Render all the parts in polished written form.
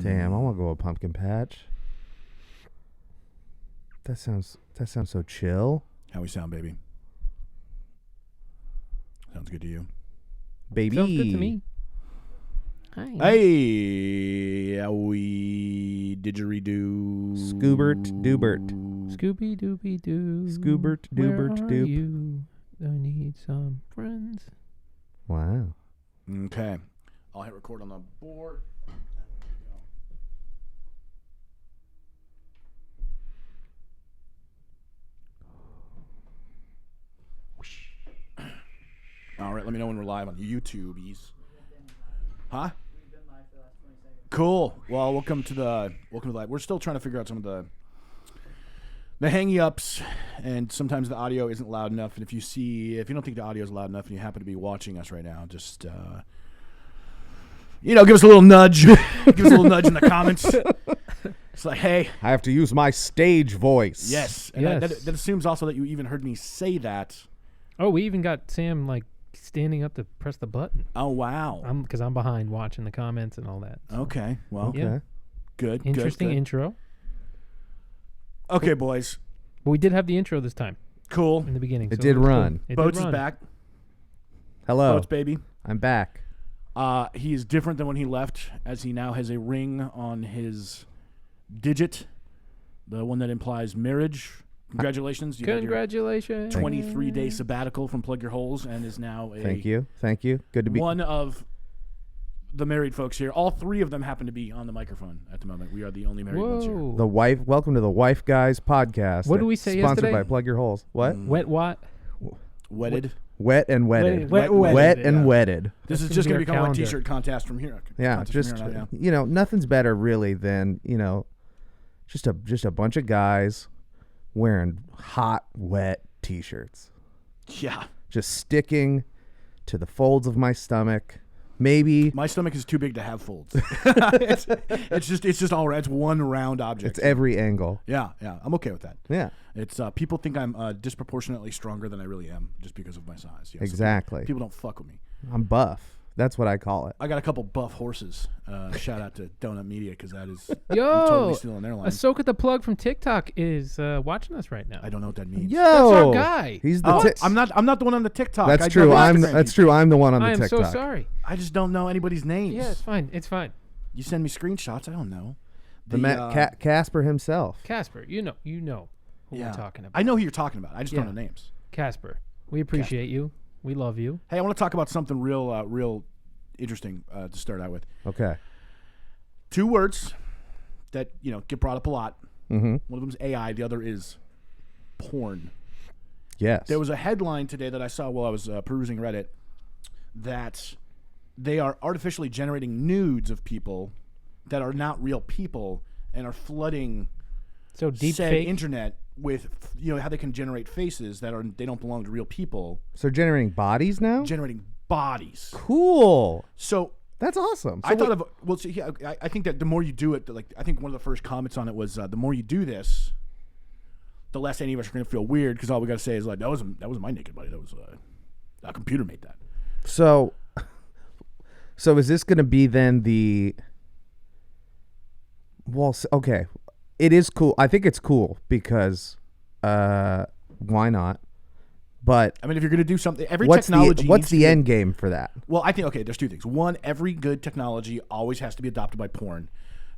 Damn, I want to go to a pumpkin patch. That sounds so chill. How we sound, baby? Sounds good to you? Baby. Sounds good to me. Hi. Hey, we didgeridoo. Scoobert doobert. Scooby Dooby Doo. Scoobert doobert Where are doop. you? I need some friends. Wow. Okay. I'll hit record on the board. All right, let me know when we're live on YouTube's. Huh? Cool. Well, welcome to the live. We're still trying to figure out some of the hangy ups, and sometimes the audio isn't loud enough. And if you don't think the audio is loud enough, and you happen to be watching us right now, just give us a little nudge. Give us a little nudge in the comments. It's like, hey, I have to use my stage voice. yes. And Yes. that assumes also that you even heard me say that. Oh, we even got Sam standing up to press the button. Oh, wow. Because I'm behind watching the comments and all that. So. Okay. Well, Okay. Yeah. good. Interesting good. intro. Okay, boys. But we did have the intro this time Cool. in the beginning. It so did was cool. run. It Boats did is run. back. Hello. Boats, baby. I'm back. He is different than when he left, as he now has a ring on his digit, the one that implies marriage. Congratulations. You had your Congratulations. 23-day sabbatical from Plug Your Holes and is now a Thank you. Good to be. one of the married folks here. All three of them happen to be on the microphone at the moment. We are the only married ones here. Whoa. The wife. Welcome to the Wife Guys podcast. What did we say Sponsored yesterday? by Plug Your Holes. What? Wet what? Wedded. Wet and wedded. Wet- Wet wedded, and yeah. wedded. This is That's just in going to your become a calendar. t-shirt contest from here. Yeah, Contest just from here on out, yeah. nothing's better really than just a bunch of guys wearing hot, wet t-shirts, Yeah. just sticking to the folds of my stomach. Maybe My stomach is too big to have folds. it's just all right. It's one round object. it's every angle. Yeah. I'm okay with that. Yeah, It's people think I'm disproportionately stronger than I really am just because of my size. Yeah, so exactly. people don't fuck with me. I'm buff. That's what I call it. I got a couple buff horses. Shout out to Donut Media because that is Yo, I'm totally stealing their line. Ahsoka the Plug from TikTok is watching us right now. I don't know what that means. Yo, our guy. He's the. Oh, ti- I'm not the one on the TikTok. That's I true. know the I'm Instagram people. true. I'm the one on the I am TikTok. so sorry. I just don't know anybody's names. Yeah, it's fine. It's fine. You send me screenshots. I don't know. Casper himself. Casper, you know who yeah. we're talking about. I know who you're talking about. I just don't Yeah. know names. Casper, we appreciate you. We love you. Hey, I want to talk about something real interesting to start out with. Okay. 2 words that get brought up a lot. Mm-hmm. One of them is AI. The other is porn. Yes. There was a headline today that I saw while I was perusing Reddit that they are artificially generating nudes of people that are not real people and are flooding So deep said fake. internet with how they can generate faces that they don't belong to real people, So generating bodies now? generating bodies. Cool. So That's awesome. So I thought of I think that the more you do it, I think one of the first comments on it was the more you do this, the less any of us are going to feel weird because all we got to say is like that wasn't my naked body, that was a computer made that. So is this going to be then the? Well, okay, it is cool. I think it's cool because why not? But I mean, if you're going to do something, every what's technology. the end game for that? Well, I think there's 2 things. One, every good technology always has to be adopted by porn.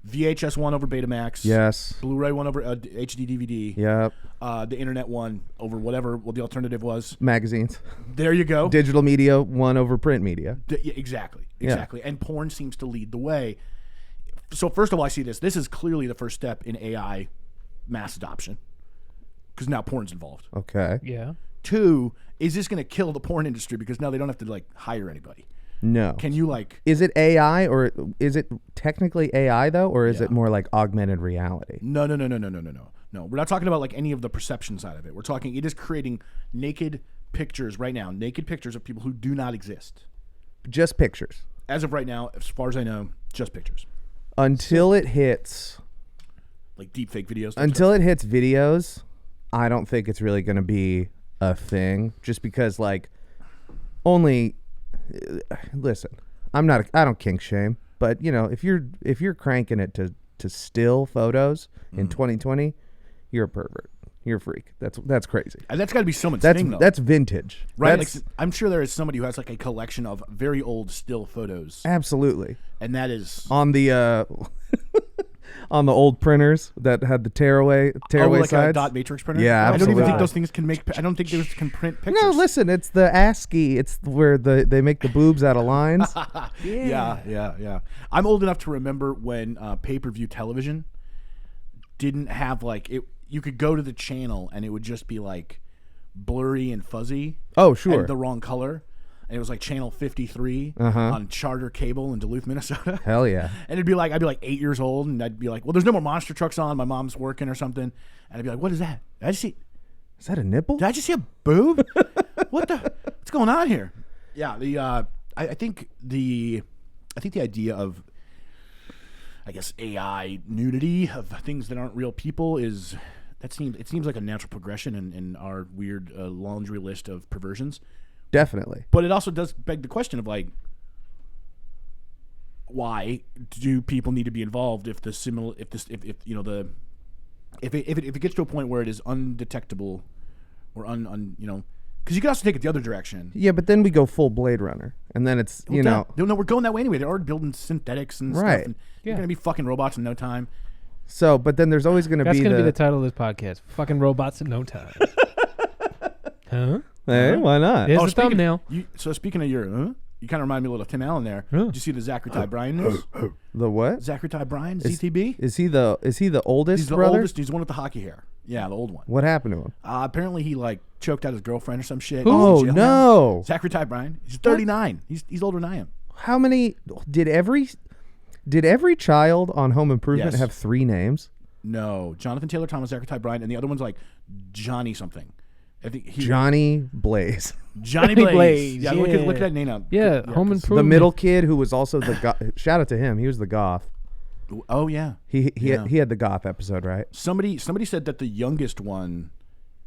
VHS won over Betamax. Yes. Blu-ray won over HD DVD. Yep. The internet won over whatever the alternative was. Magazines. There you go. Digital media won over print media. Yeah, exactly. And porn seems to lead the way. So first of all, I see this. This is clearly the first step in AI mass adoption because now porn's involved. Okay. Yeah. 2, is this going to kill the porn industry because now they don't have to hire anybody? No. Can you Is it AI or is it technically AI though, or is Yeah. it more like augmented reality? No. We're not talking about any of the perception side of it. We're talking it is creating naked pictures right now, naked pictures of people who do not exist. Just pictures. As of right now, as far as I know, just pictures. Until it hits Like deep fake videos. Until it hits videos, I don't think it's really going to be a thing. Just because, listen, I don't kink shame. But you know, if you're cranking it to still photos in 2020, you're a pervert. You're a freak. That's crazy. And that's got to be someone's That's thing, though. that's vintage, right. That's, Like, I'm sure there is somebody who has like a collection of very old still photos, absolutely. and that is On the on the old printers that had the tearaway like sides. a dot matrix printer. Yeah, I don't even think absolutely. those things can make. I don't think those can print pictures. No, listen, it's the ASCII. It's where they make the boobs out of lines. Yeah. I'm old enough to remember when pay-per-view television didn't have like it. You could go to the channel and it would just be like blurry and fuzzy. Oh, sure. And the wrong color. And it was like channel 53 on Charter Cable in Duluth, Minnesota. Hell yeah. And it'd be like, I'd be like 8 years old and I'd be like, well, there's no more monster trucks on. My mom's working or something. And I'd be like, what is that? Is that a nipple? Did I just see a boob? What's going on here? Yeah. I think the idea of, I guess, AI nudity of things that aren't real people it seems like a natural progression in our weird laundry list of perversions. Definitely. But it also does beg the question of like, why do people need to be involved if it gets to a point where it is undetectable or because you can also take it the other direction. Yeah, but then we go full Blade Runner, and then it's No, we're going that way anyway. They're already building synthetics and Right. stuff, and you're gonna be fucking robots in no time. So, but then there's always going to That's be going to be the title of this podcast. Fucking robots in no time. Huh? Hey, why not? There's the thumbnail. So speaking of your, you kind of remind me a little of Tim Allen there. Huh. Did you see the Zachary Ty Bryan news? The what? Zachary Ty Bryan, ZTB. Is he the oldest He's the brother? oldest. He's the one with the hockey hair. Yeah, the old one. What happened to him? Apparently he like choked out his girlfriend or some shit. Oh, He's in jail now. no. Zachary Ty Bryan. He's 39. He's older than I am. How many did every child on Home Improvement Yes. have 3 names? No, Jonathan Taylor Thomas, Zachary Ty Bryan, and the other one's like Johnny something. I think Johnny Blaze. Johnny Johnny Blaze. Blaze, Yeah, yeah. look at that name up. Yeah, Home 'cause- Improvement. The middle kid who was also the shout out to him. He was the goth. Oh yeah. He Yeah. had the goth episode, right? Somebody said that the youngest one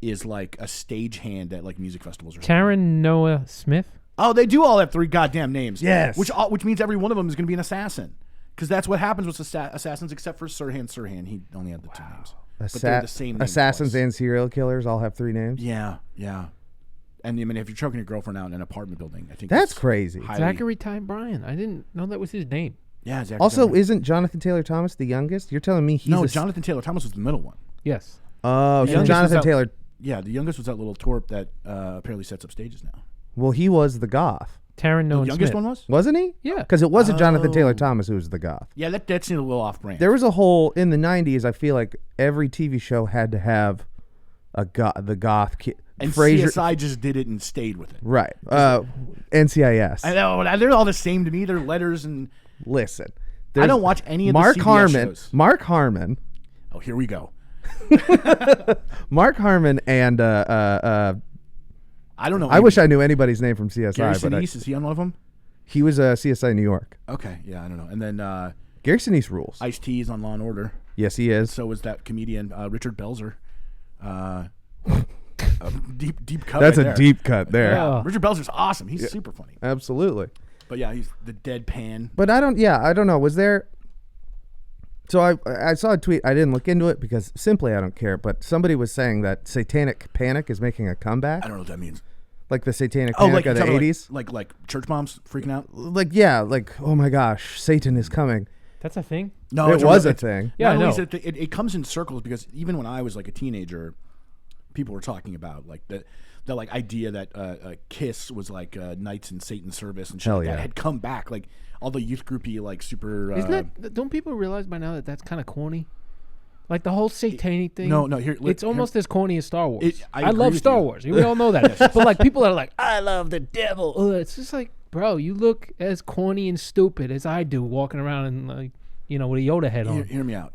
is like a stagehand at like music festivals or something. Karen Noah Smith. Oh, they do all have 3 goddamn names. Yes. Which means every one of them is going to be an assassin. Because that's what happens with assassins, except for Sirhan. He only had the 2 names. But they're the same name Assassins twice. and serial killers all have 3 names. Yeah. And I mean, if you're choking your girlfriend out in an apartment building, I think That's it's crazy. highly- Zachary Ty Bryan. I didn't know that was his name. Yeah, Zachary. Also, Ty Bryan. isn't Jonathan Taylor Thomas the youngest? You're telling me he's no, Jonathan Taylor Thomas was the middle one. Yes. Oh, so youngest was Jonathan that- Taylor. Yeah, the youngest was that little twerp that apparently sets up stages now. Well, he was the goth, Taryn The Noah youngest Smith. one was? wasn't he? Yeah. Because it wasn't Jonathan Taylor Oh. Thomas who was the goth. Yeah, that seemed a little off-brand. There was a whole in the '90s. I feel like every TV show had to have the goth kid. and Frasier, CSI just did it and stayed with it. right? NCIS. I know, they're all the same to me. They're letters and... Listen, I don't watch any of Mark the CBS Harmon. shows. Mark Harmon. Oh, here we go. Mark Harmon and I don't know. I wish I knew anybody's name from CSI, Gary but Sinise, is he on one of them? he was CSI New York. Okay, yeah, I don't know. And then Gary Sinise rules. Ice-T is on Law & Order. Yes, he is. So is that comedian Richard Belzer. A deep cut. That's right a there. deep cut there. Yeah. Richard Belzer's awesome. He's super funny. Absolutely. But yeah, he's the deadpan. But I don't know. Was there? So I saw a tweet. I didn't look into it because simply I don't care. But somebody was saying that Satanic Panic is making a comeback, I don't know what that means. like the Satanic Oh, Panic like of the you're talking '80s. like church moms freaking out. Like oh my gosh, Satan is coming. That's a thing? No, It it's was a it's- thing. Yeah, not I only know. is it comes in circles because even when I was like a teenager, people were talking about like the like idea that Kiss was like Knights in Satan's service and shit Hell like that yeah. had come back, like all the youth groupy like super. Isn't that? Don't people realize by now that that's kind of corny? Like the whole satanic thing. No, here. It's almost as corny as Star Wars. I I agree love with Star you. Wars. We all know that. But like people are like, I love the devil. Ugh. It's just like, bro, you look as corny and stupid as I do, walking around and like, with a Yoda head on. Hear me out.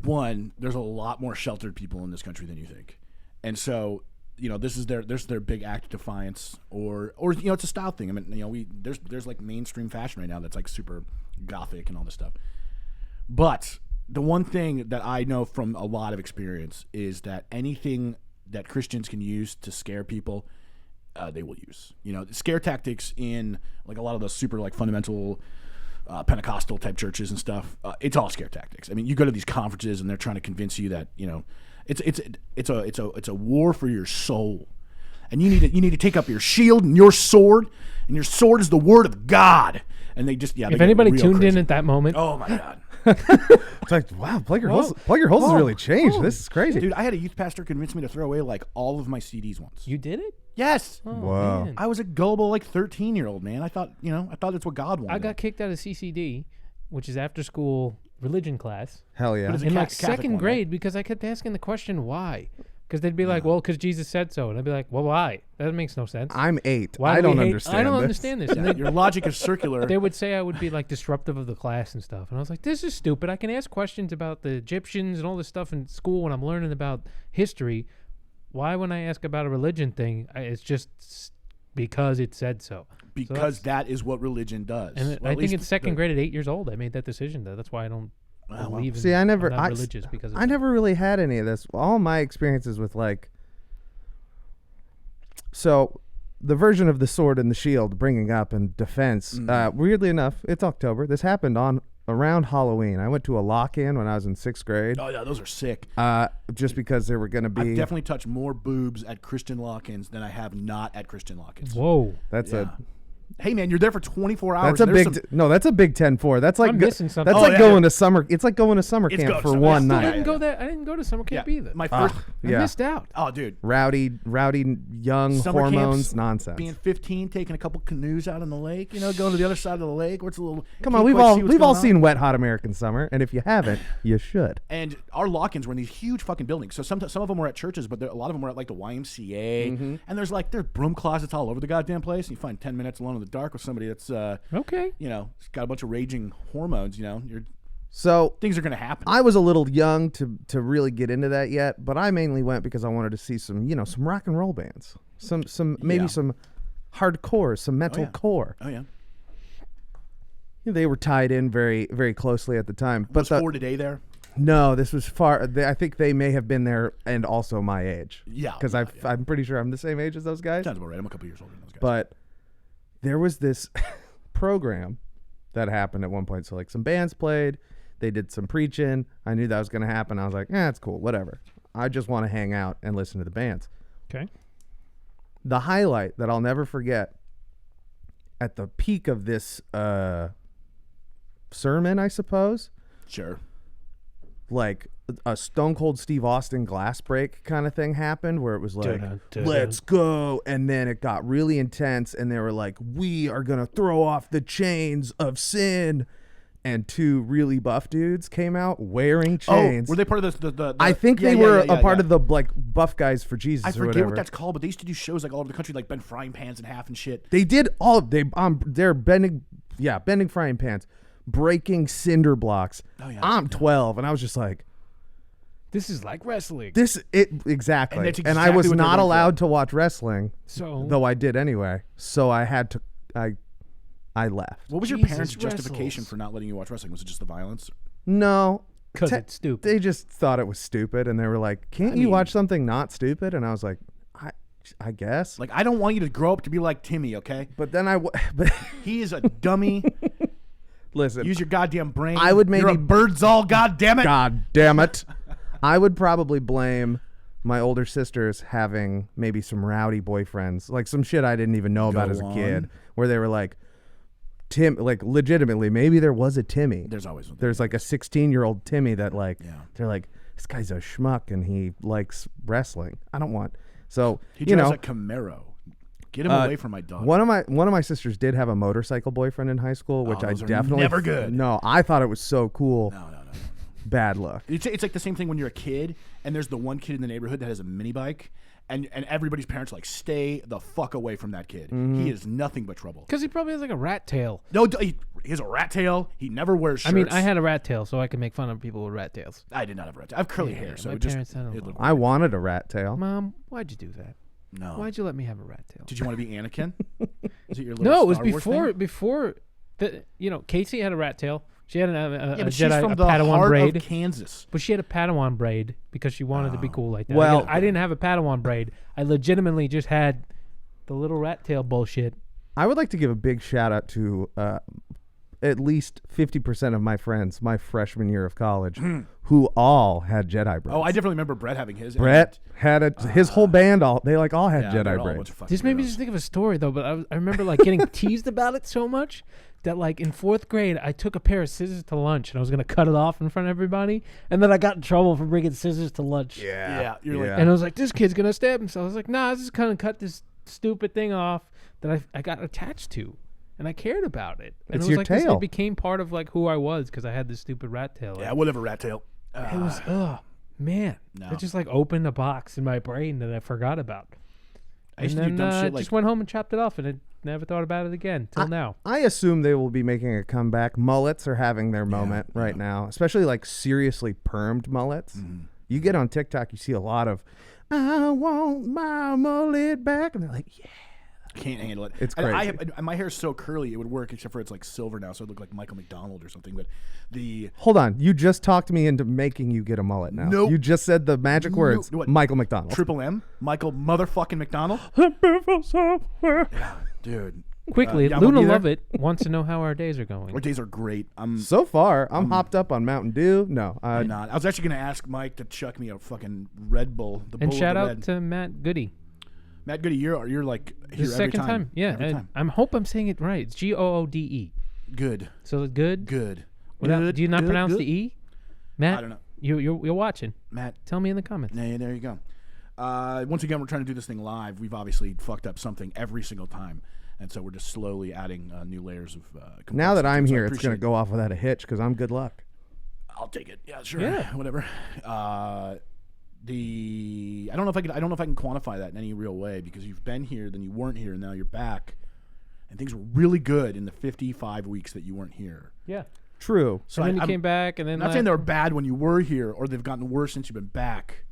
One, there's a lot more sheltered people in this country than you think, and so this is their big act of defiance, or it's a style thing. I mean, there's like mainstream fashion right now that's like super gothic and all this stuff. But the one thing that I know from a lot of experience is that anything that Christians can use to scare people, they will use. Scare tactics in like a lot of those super like fundamental Pentecostal type churches and stuff. It's all scare tactics. I mean, you go to these conferences and they're trying to convince you that it's a war for your soul, and you need to take up your shield and your sword is the word of God. And they just If anybody tuned in at that moment, oh my God. It's like, wow, Plug Your Holes has really changed. This is crazy. Dude, I had a youth pastor convince me to throw away like all of my CDs once. you did it. Yes. Oh, Wow. man. I was a gullible like 13-year-old man. I thought that's what God wanted. I got kicked out of CCD, which is after school religion class, Hell yeah. What is it? in like Catholic second one, grade because I kept asking the question why. Because they'd be like, well, because Jesus said so. And I'd be like, well, why? That makes no sense. I'm 8. Why I do we don't hate- understand I don't this. understand this. And then Your logic is circular. they would say I would be like disruptive of the class and stuff. And I was like, this is stupid. I can ask questions about the Egyptians and all this stuff in school when I'm learning about history. Why, when I ask about a religion thing, it's just because it said so. Because that is what religion does. And Well, I at think least in second grade at 8 years old, I made that decision. That's why I don't Wow. believe in See, I never, I'm not I, religious because of I never really had any of this. All my experiences with like, so the version of the sword and the shield bringing up in defense, weirdly enough, it's October. This happened on around Halloween. I went to a lock-in when I was in 6th grade. Oh yeah, those are sick. Just because there were going to be. I've definitely touched more boobs at Christian lock-ins than I have not at Christian lock-ins. Whoa. That's Yeah. Hey man, you're there for 24 hours. That's a There's big. some- No, that's a big 10-4. That's like I'm missing something. That's Oh, like yeah, going to summer. It's like going to summer It's camp go- for summer- one still I night. didn't go there. I didn't go to summer camp either. My first I Yeah. missed out. Oh dude. Rowdy, young Summer hormones, camps, nonsense. Being 15, taking a couple canoes out on the lake, going to the other side of the lake where it's a little. Come can't on, we've quite all see what's we've all going on. seen Wet Hot American Summer, and if you haven't, you should. And our lock-ins were in these huge fucking buildings. So some of them were at churches, but a lot of them were at like the YMCA. And there's broom closets all over the goddamn place. And you find 10 minutes alone in the dark with somebody that's Okay. got a bunch of raging hormones. So Things are gonna happen. I was a little young to really get into that yet, but I mainly went because I wanted to see some rock and roll bands, maybe Yeah. some hardcore, some metal yeah. core. Oh yeah. They were tied in very very closely at the time. But Was For Today there? no, this was far. I think they may have been there and also my age. Yeah, because yeah, I'm pretty sure I'm the same age as those guys. Sounds about right. I'm a couple years older than those guys. But there was this program that happened at one point. So like some bands played, they did some preaching. I knew that was going to happen. I was like, it's cool, whatever. I just want to hang out and listen to the bands. Okay. The highlight that I'll never forget at the peak of this sermon, I suppose, Sure. like a Stone Cold Steve Austin glass break kind of thing happened where it was like, let's go. And then it got really intense and they were like, we are going to throw off the chains of sin. And two really buff dudes came out wearing chains. Oh, were they part of the I think they were a part of the like buff guys for Jesus I or forget whatever. what that's called, but they used to do shows like all over the country, like bend frying pans in half and shit. They did all they're bending frying pans, breaking cinder blocks. Oh, yeah. I'm 12 and I was just like, This is like wrestling. exactly. And that's And I exactly was what they're not going allowed to watch wrestling, So though I did anyway. So I had to I left. What was your Jesus parents' justification wrestles. for not letting you watch wrestling? Was it just the violence? No. because it's stupid. They just thought it was stupid and they were like, "Can't you mean- watch something not stupid?" And I was like, I guess. Like, I don't want you to grow up to be like Timmy, okay? But then but He is a dummy. listen. Use your goddamn brain. I would You're a maybe- bird's all, goddamn it. God damn it. I would probably blame my older sisters having maybe some rowdy boyfriends, like some shit I didn't even know about as a kid, on. where they were like, Tim, like legitimately, maybe there was a Timmy. There's always one. There's like a 16-year-old Timmy that like, Yeah. they're like, this guy's a schmuck and he likes wrestling. I don't want. So, He you drives know, a Camaro. Get him away from my dog. one of my sisters did have a motorcycle boyfriend in high school, which I those are definitely never good. No, I thought it was so cool. No. Bad luck. It's like the same thing when you're a kid and there's the one kid in the neighborhood that has a mini bike and everybody's parents are like, stay the fuck away from that kid. Mm-hmm. He is nothing but trouble. Because he probably has like a rat tail. No, he has a rat tail. He never wears shirts. I mean, I had a rat tail, so I can make fun of people with rat tails. I did not have a rat tail. I have curly Yeah, hair, so my it just parents had a it little- looked I wanted a rat tail. Mom, why'd you do that? no. Why'd you let me have a rat tail? Did you want to be Anakin? Is it your little No, it was Star Wars before the Casey had a rat tail. She had thing? a Yeah, but she's Jedi from a the Padawan heart braid, of Kansas. but she had a Padawan braid because she wanted to be cool like that. Well- I didn't have a Padawan braid. I legitimately just had the little rat tail bullshit. I would like to give a big shout out to at least 50% of my friends my freshman year of college who all had Jedi braids. Oh, I definitely remember Brett having his. Brett had his whole band. All had Jedi braids. This made me just think of a story though, but I remember like getting teased about it so much that like in 4th grade I took a pair of scissors to lunch and I was gonna cut it off in front of everybody, and then I got in trouble for bringing scissors to lunch. Yeah. You're like, And I was like, this kid's gonna stab himself. I was like, nah, I was just kind of cut this stupid thing off that I got attached to, and I cared about it. And It's it was your like tail. It became part of like who I was because I had this stupid rat tail. yeah, whatever, rat tail. It was man. No. It just like opened a box in my brain that I forgot about. I used and to do then dumb shit like just went home and chopped it off, and I never thought about it again till now. I assume they will be making a comeback. Mullets are having their moment right now, especially like seriously permed mullets. You get on TikTok, you see a lot of, I want my mullet back, and they're like, yeah. can't handle it. It's And crazy. my hair's so curly it would work, except for it's like silver now, so it look like Michael McDonald or something. But the Hold on, you just talked me into making you get a mullet now. Nope. You just said the magic words, What? Michael McDonald. Triple M, Michael motherfucking McDonald, dude. Quickly, yeah, I'm gonna Luna be there. Lovett wants to know how our days are going. Our days are great. I'm So far, I'm hopped up on Mountain Dew. No, not. I was actually gonna ask Mike to chuck me a fucking Red Bull. The And Bull shout of the out Red. to Matt Goody. Matt Goody. You're like here The every second time. Yeah, Every and time. I hope I'm saying it right. It's Goode. Good. So good. Good. Without- Good, do you not good, pronounce good. the E? Matt, I don't know. You're watching. Matt. Tell me in the comments. Yeah, there you go. Once again, we're trying to do this thing live. We've obviously fucked up something every single time, and so we're just slowly adding new layers of. now that complexity I'm to it, so I here, it's going to appreciate go off without a hitch because I'm good luck. I'll take it. Yeah, sure. Yeah. Whatever. I don't know if I can quantify that in any real way, because you've been here, then you weren't here, and now you're back, and things were really good in the 55 weeks that you weren't here. Yeah. True. So And then you I'm came back, and then not saying they were bad when you were here, or they've gotten worse since you've been back,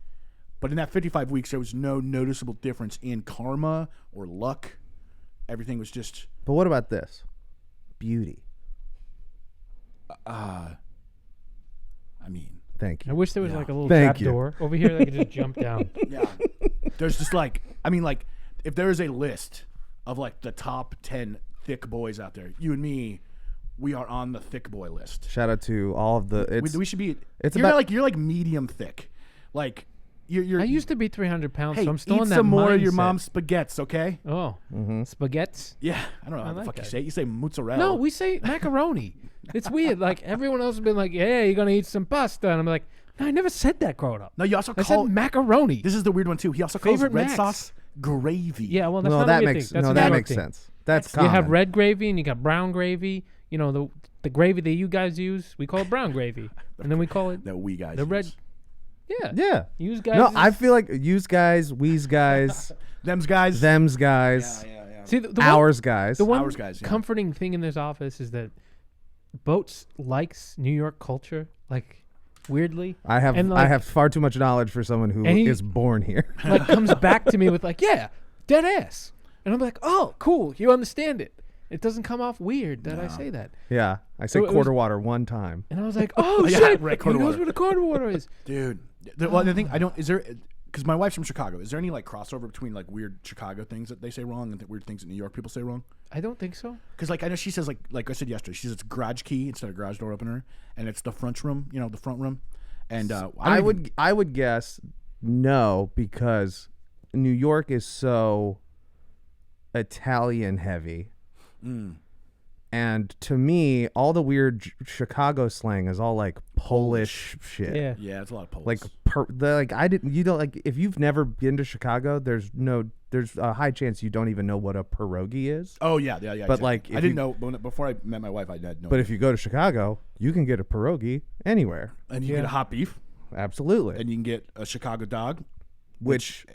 but in that 55 weeks, there was no noticeable difference in karma or luck. Everything was just. But what about this? Beauty. I mean, Thank I you. wish there was like a little Thank trap you. door over here that I could just jump down. yeah. There's just like, I mean, like, if there is a list of like the top 10 thick boys out there, you and me, we are on the thick boy list. Shout out to all of the. We should be. it's you're about- you're like medium thick, like you're. I used to be 300 pounds, Hey, so I'm still eat in that some more of your mindset. mom's spaghettis, okay? Oh, spaghettis. Yeah, I don't know how the like fuck you that. say it. You say mozzarella. No, we say macaroni. It's weird. Like everyone else has been like, "Yeah, you're gonna eat some pasta," and I'm like, "No, I never said that growing up. No, you also I call. said macaroni." This is the weird one too. He also calls Favorite red Max. sauce gravy. Yeah, well, that's No, not that a weird makes thing. That's no, a that New York makes thing. sense. That's You have common. red gravy and you got brown gravy. You know the gravy that you guys use, we call it brown gravy, and then we call it that we guys. the red. use. Yeah, Yeah. Use guys. No, I feel like use guys, we's guys, Them's guys. them's guys, Yeah. see the ours guys. The one Ours guys, yeah. comforting thing in this office is that Boats likes New York culture, like weirdly. I have and, I like- have far too much knowledge for someone who And he- is born here. Like comes back to me with like, yeah, dead ass, and I'm like, oh, cool, you understand it. It doesn't come off weird that I say that. Yeah, I say So it quarter was- water one time. And I was like, oh Yeah, shit, right, he quarter knows water. what a quarter water is. Dude. Well, the thing I don't is there because my wife's from Chicago. Is there any like crossover between like weird Chicago things that they say wrong and weird things that New York people say wrong? I don't think so. Because like I know she says like I said yesterday, she says it's garage key instead of garage door opener, and it's the front room, the front room. And I would guess no, because New York is so Italian heavy. And to me, all the weird Chicago slang is all like Polish shit. Yeah. Yeah, it's a lot of Polish. Like I didn't, if you've never been to Chicago, there's a high chance you don't even know what a pierogi is. Oh yeah. But, exactly. like, I if didn't you- know before I met my wife. I had no. But if you go to Chicago, you can get a pierogi anywhere. and you get a hot beef, Absolutely. and you can get a Chicago dog, Which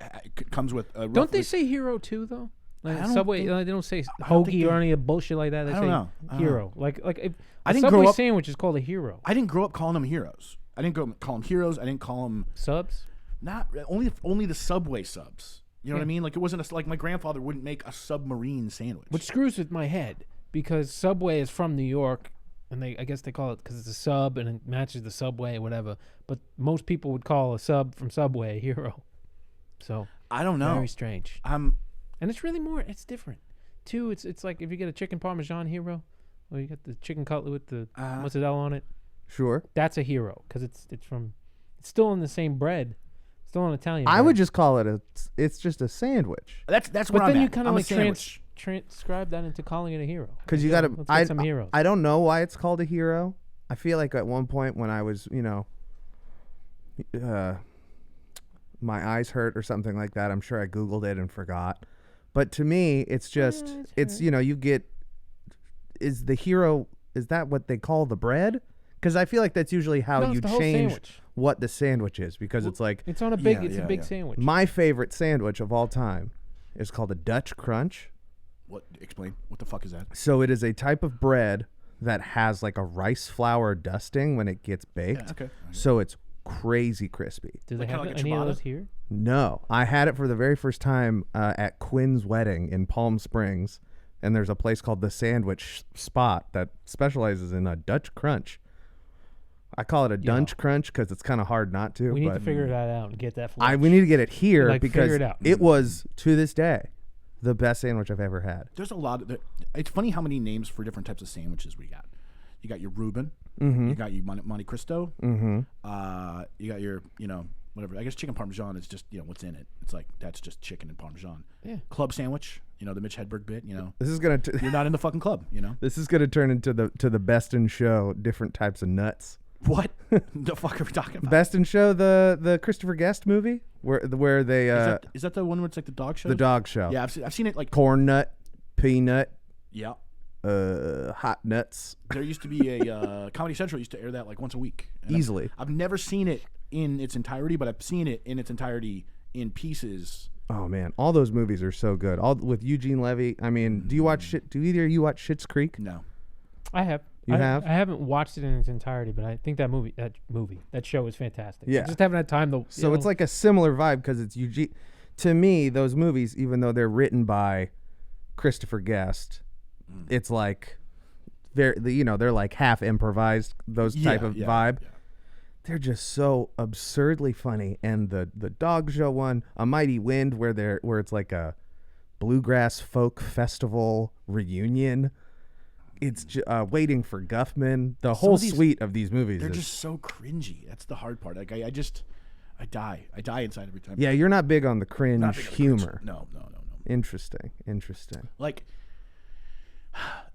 comes with a. Don't they roughly- say hero too though? Like I don't Subway, think- they don't say don't think hoagie or they- any bullshit like that. They I say don't know. I don't hero. Like if I a didn't Subway grow up- sandwich is called a hero. I didn't grow up calling them heroes. I didn't call them heroes. I didn't call them Subs. not only the Subway subs. You know what I mean? Like it wasn't like my grandfather wouldn't make a submarine sandwich. Which screws with my head because Subway is from New York, and I guess they call it because it's a sub and it matches the Subway or whatever. But most people would call a sub from Subway a hero. So I don't know. very strange. I'm And it's really more. It's different. Too, it's like if you get a chicken parmesan hero, Well, you got the chicken cutlet with the mozzarella on it. Sure. That's a hero because it's still in the same bread, still an Italian. I bread. would just call it it's just a sandwich. That's But where I'm then you at. kind I'm of a like sandwich. transcribe that into calling it a hero. Because you Like, got let's to. get some heroes. I don't know why it's called a hero. I feel like at one point when I was, my eyes hurt or something like that. I'm sure I Googled it and forgot. But to me, it's just you get. Is the hero? Is that what they call the bread? Because I feel like that's usually how you it's the whole change sandwich. what the sandwich is. Because it's like It's on a big. It's a big sandwich. my favorite sandwich of all time is called a Dutch Crunch. What? Explain. What the fuck is that? So it is a type of bread that has like a rice flour dusting when it gets baked. Yeah, okay. So it's crazy crispy. Do they Like have kinda like a any of ciabatta? those here? No, I had it for the very first time at Quinn's wedding in Palm Springs, and there's a place called the Sandwich Spot that specializes in a Dutch Crunch. I call it a Dunch Crunch because it's kind of hard not to. We need but to figure that out and get that. we need to get it here Like, because figure it out. it was to this day the best sandwich I've ever had. There's a lot of. It's funny how many names for different types of sandwiches we got. You got your Reuben. You got your Monte Cristo. You got your whatever. I guess chicken parmesan is just what's in it. It's like that's just chicken and parmesan. Yeah. Club sandwich. The Mitch Hedberg bit. This is gonna. You're not in the fucking club. This is gonna turn into the Best in Show different types of nuts. What the fuck are we talking about? Best in Show, the Christopher Guest movie where they is that the one where it's like the dog show? the dog show. Yeah, I've seen it like Corn nut, peanut, yeah. hot nuts. There used to be a Comedy Central used to air that like once a week. And Easily. I've never seen it in its entirety, but I've seen it in its entirety in pieces. Oh man, all those movies are so good. All with Eugene Levy. I mean, do either of you watch Schitt's Creek? No. I have. You have? I haven't watched it in its entirety, but I think that show is fantastic. Yeah. I just haven't had time to. So it's like a similar vibe because it's Eugene. To me, those movies, even though they're written by Christopher Guest, it's like they're like half improvised. Those type of vibe. Yeah. They're just so absurdly funny. And the dog show one, A Mighty Wind, where it's like a bluegrass folk festival reunion. It's Waiting for Guffman. The whole suite of these movies. They're just so cringy. That's the hard part. Like I die. I die inside every time. Yeah, you're not big on the cringe humor. No. Interesting. Like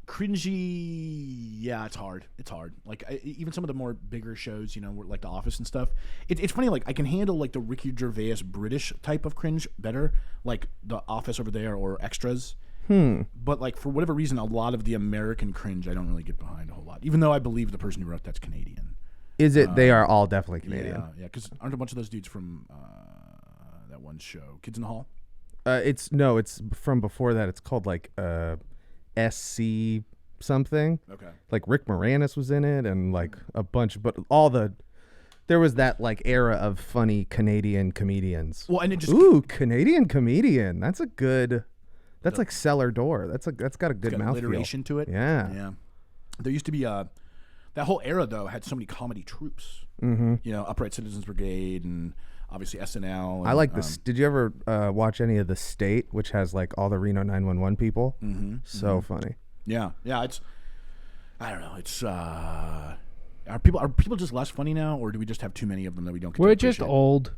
cringy. Yeah, it's hard. Like even some of the more bigger shows, like The Office and stuff. It's funny. Like I can handle like the Ricky Gervais British type of cringe better, like The Office over there or Extras. But like for whatever reason, a lot of the American cringe I don't really get behind a whole lot. Even though I believe the person who wrote that's Canadian. Is it? They are all definitely Canadian. Yeah. Because aren't a bunch of those dudes from that one show, Kids in the Hall? It's from before that. It's called like SC something. Okay. Like Rick Moranis was in it, and like a bunch, but there was that like era of funny Canadian comedians. Well, and it just Canadian comedian. That's a good. That's like cellar door. That's got a good mouthfeel. Alliteration to it. Yeah. There used to be that whole era though had so many comedy troupes. Upright Citizens Brigade and obviously SNL. And, I like this. Did you ever watch any of The State, which has like all the Reno 911 people? So funny. Yeah. It's I don't know. It's are people just less funny now, or do we just have too many of them that we don't? We're just old.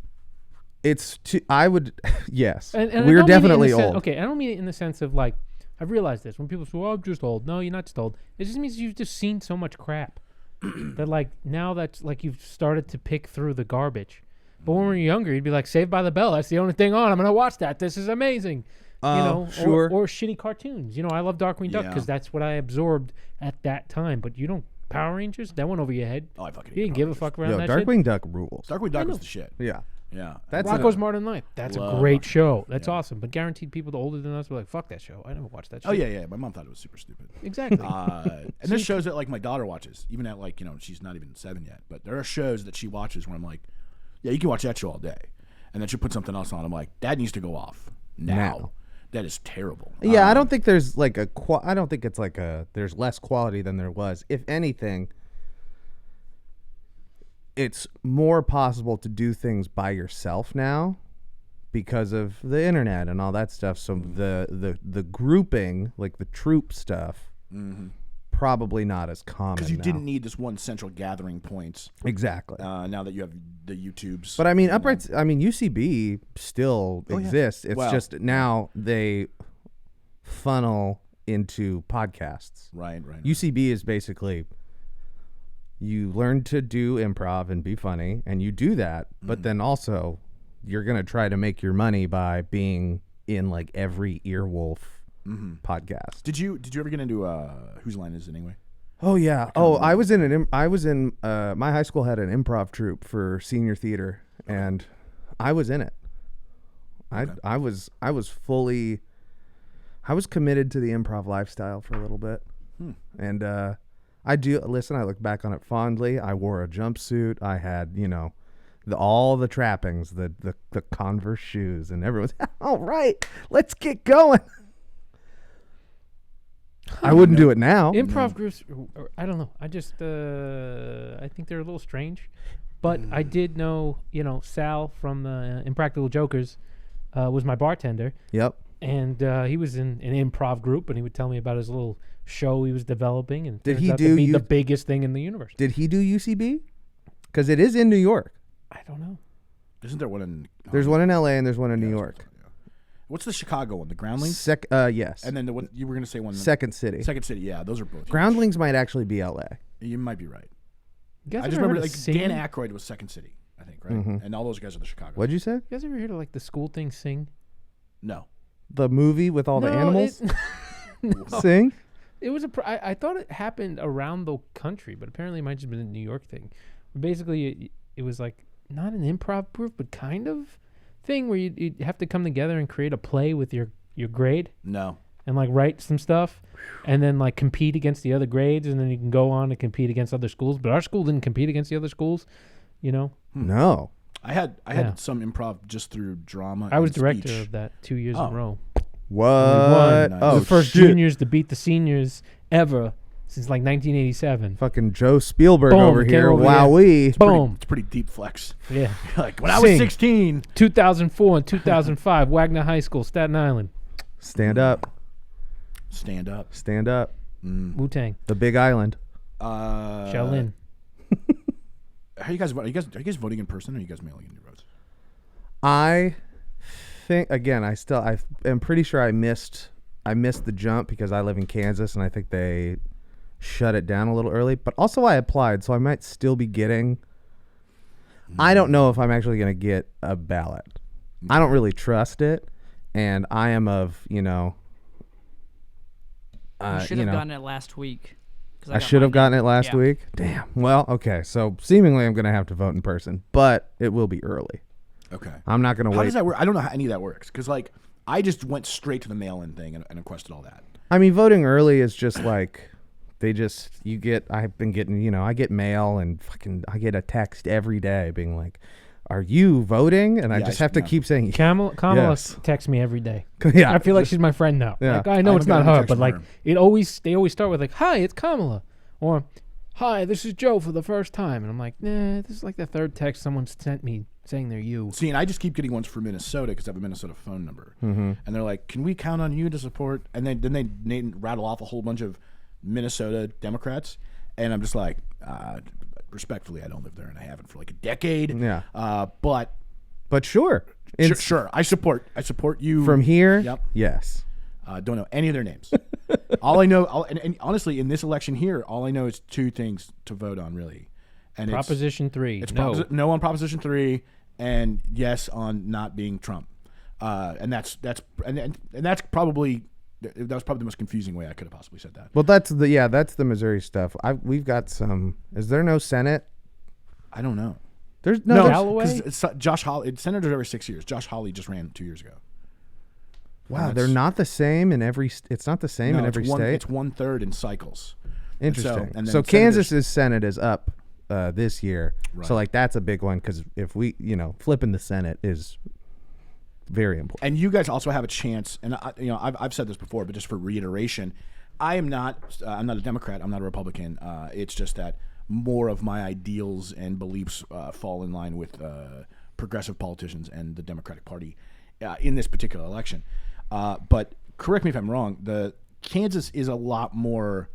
I would, yes. And we're definitely old. Okay, I don't mean it in the sense of like, I've realized this. When people say, well, I'm just old. No, you're not just old. It just means you've just seen so much crap that like now that's like you've started to pick through the garbage. But when we were younger, you'd be like, Saved by the Bell. That's the only thing on. I'm going to watch that. This is amazing. Sure. Or shitty cartoons. I love Darkwing Duck because that's what I absorbed at that time. But you don't, Power Rangers? That went over your head. Oh, I fucking You didn't give a fuck around that Darkwing shit? Duck rules. Darkwing Duck was the shit. Yeah. Yeah. That's Rocko's Modern Life. That's a great show. That's awesome. But guaranteed people older than us were like, fuck that show. I never watched that show. Oh, yeah. My mom thought it was super stupid. Exactly. And there's shows that like my daughter watches, even at like, she's not even 7 yet. But there are shows that she watches where I'm like, yeah, you can watch that show all day. And then she'll put something else on. I'm like, that needs to go off now. That is terrible. Yeah, I don't think there's like I don't think it's like there's less quality than there was. If anything, it's more possible to do things by yourself now because of the internet and all that stuff. So the grouping, like the troop stuff, probably not as common because you now. didn't need this one central gathering point. Exactly. Now that you have the YouTubes. But I mean, UCB still exists. It's just now they funnel into podcasts. Right. UCB is basically you learn to do improv and be funny, and you do that, but then also you're going to try to make your money by being in like every Earwolf podcast. Did you ever get into Whose Line Is It Anyway? Oh yeah. I was in my high school had an improv troupe for senior theater, and I was in it. I was committed to the improv lifestyle for a little bit. And I look back on it fondly. I wore a jumpsuit. I had, all the trappings, the Converse shoes, and everyone's all right, let's get going. I wouldn't do it now. Improv groups, I don't know. I just, I think they're a little strange. But I did know, Sal from the Impractical Jokers was my bartender. Yep. And he was in an improv group, and he would tell me about his little show he was developing. And did he do the biggest thing in the universe? Did he do UCB? Because it is in New York. I don't know. Isn't there one in? There's one in LA and there's one in New York. What's the Chicago one? The Groundlings? Yes. And then you were going to say one. Second City. Second City, yeah. Those are both. Groundlings might actually be LA. You might be right. I just remember Dan Aykroyd was Second City, I think, right? Mm-hmm. And all those guys are the Chicago. What'd you say? You guys ever heard of like the school thing Sing? No. The movie with all the animals? Sing? It was I thought it happened around the country, but apparently it might just been a New York thing. Basically, it was like not an improv proof, but kind of thing where you'd have to come together and create a play with your grade. No. And like write some stuff and then like compete against the other grades, and then you can go on to compete against other schools. But our school didn't compete against the other schools, No. I had some improv just through drama. I was and director speech. of that 2 years in a row. What? Nice. Oh, the first shit. juniors to beat the seniors ever since like 1987. Fucking Joe Spielberg Boom, over came here. over Wowee. Boom. It's a pretty deep flex. Yeah. Like when I was 16. 2004 and 2005, Wagner High School, Staten Island. Stand up. Stand up. Stand up. Wu-Tang. The Big Island. Shaolin. How you guys voting? Are you guys voting in person, or are you guys mailing in your votes? I think again. I'm pretty sure I missed the jump because I live in Kansas, and I think they shut it down a little early. But also, I applied, so I might still be getting. I don't know if I'm actually going to get a ballot. I don't really trust it, and I am of You should have gotten it last week. I should have gotten it last Yeah. week. Damn. Well, okay. So seemingly I'm going to have to vote in person, but it will be early. Okay. I'm not going to wait. How does that work? I don't know how any of that works because like I just went straight to the mail-in thing and requested all that. I mean, voting early is just like I've been getting, I get mail and I get a text every day being like, are you voting? And I just have to keep saying, Kamala yes. texts me every day. Yeah. I feel like she's my friend now. Yeah. Like, I know I it's haven't not gotten a her, text but from like her. they always start with like, "Hi, it's Kamala," or "Hi, this is Joe for the first time," and I'm like, "Nah, this is like the third text someone sent me saying they're you." See, and I just keep getting ones for Minnesota because I have a Minnesota phone number, and they're like, "Can we count on you to support?" And then they rattle off a whole bunch of Minnesota Democrats, and I'm just like, respectfully, I don't live there, and I haven't for like a decade. Yeah. But sure. sure, I support you From here. Yep. Yes. Don't know any of their names. All I know, and honestly, in this election here, all I know is two things to vote on, really. And Proposition 3. It's No. no on Proposition 3, and yes on not being Trump. And that's probably that was probably the most confusing way I could have possibly said that. Well, that's the Missouri stuff. We've got some. Is there no Senate? I don't know. There's No, Galloway? because Josh Hawley. Senators every 6 years. Josh Hawley just ran 2 years ago. Wow, they're not the same in every. It's not the same in every state. It's 1/3 in cycles. Interesting. And So then Kansas's Senate is up this year. Right. So like that's a big one because if we, flipping the Senate is very important. And you guys also have a chance. And I've said this before, but just for reiteration, I'm not a Democrat. I'm not a Republican. It's just that more of my ideals and beliefs fall in line with progressive politicians and the Democratic Party in this particular election. But correct me if I'm wrong. The Kansas is a lot more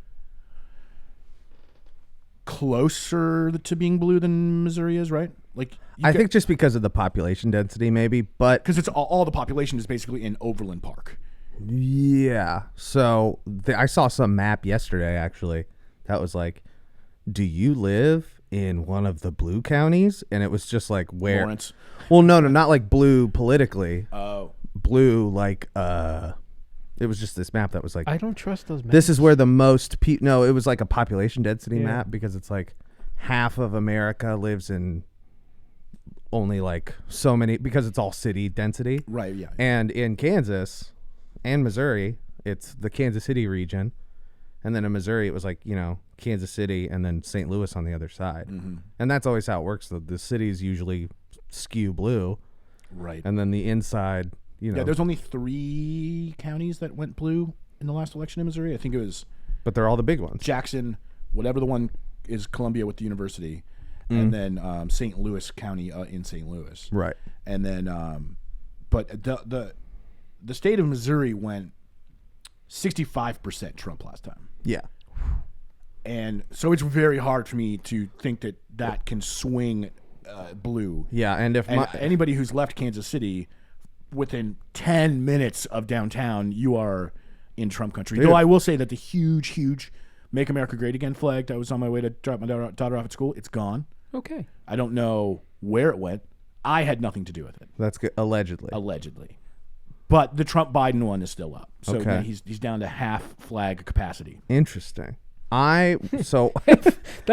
closer to being blue than Missouri is, right? Like, I think just because of the population density, maybe, but because it's all the population is basically in Overland Park. Yeah. So I saw some map yesterday, actually, that was like, do you live in one of the blue counties? And it was just like where. Lawrence. Well, no, not like blue politically. Oh. Blue, like, it was just this map that was like, I don't trust those maps. this is where the most people. No, it was like a population density map because it's like half of America lives in only like so many, because it's all city density. Right, yeah. And in Kansas and Missouri, it's the Kansas City region. And then in Missouri, it was like, Kansas City and then St. Louis on the other side. Mm-hmm. And that's always how it works. The cities usually skew blue. Right. And then the inside, Yeah, there's only 3 counties that went blue in the last election in Missouri. I think it was... But they're all the big ones. Jackson, whatever the one is, Columbia with the university, and then St. Louis County in St. Louis. Right. And then... but the state of Missouri went 65% Trump last time. Yeah. And so it's very hard for me to think that can swing blue. Yeah, and if anybody who's left Kansas City within 10 minutes of downtown, you are in Trump country. Though I will say that the huge Make America Great Again flag that was on my way to drop my daughter off at school, it's gone. Okay. I don't know where it went. I had nothing to do with it. That's good. Allegedly. But the Trump-Biden one is still up. So Okay. he's down to half flag capacity. Interesting. That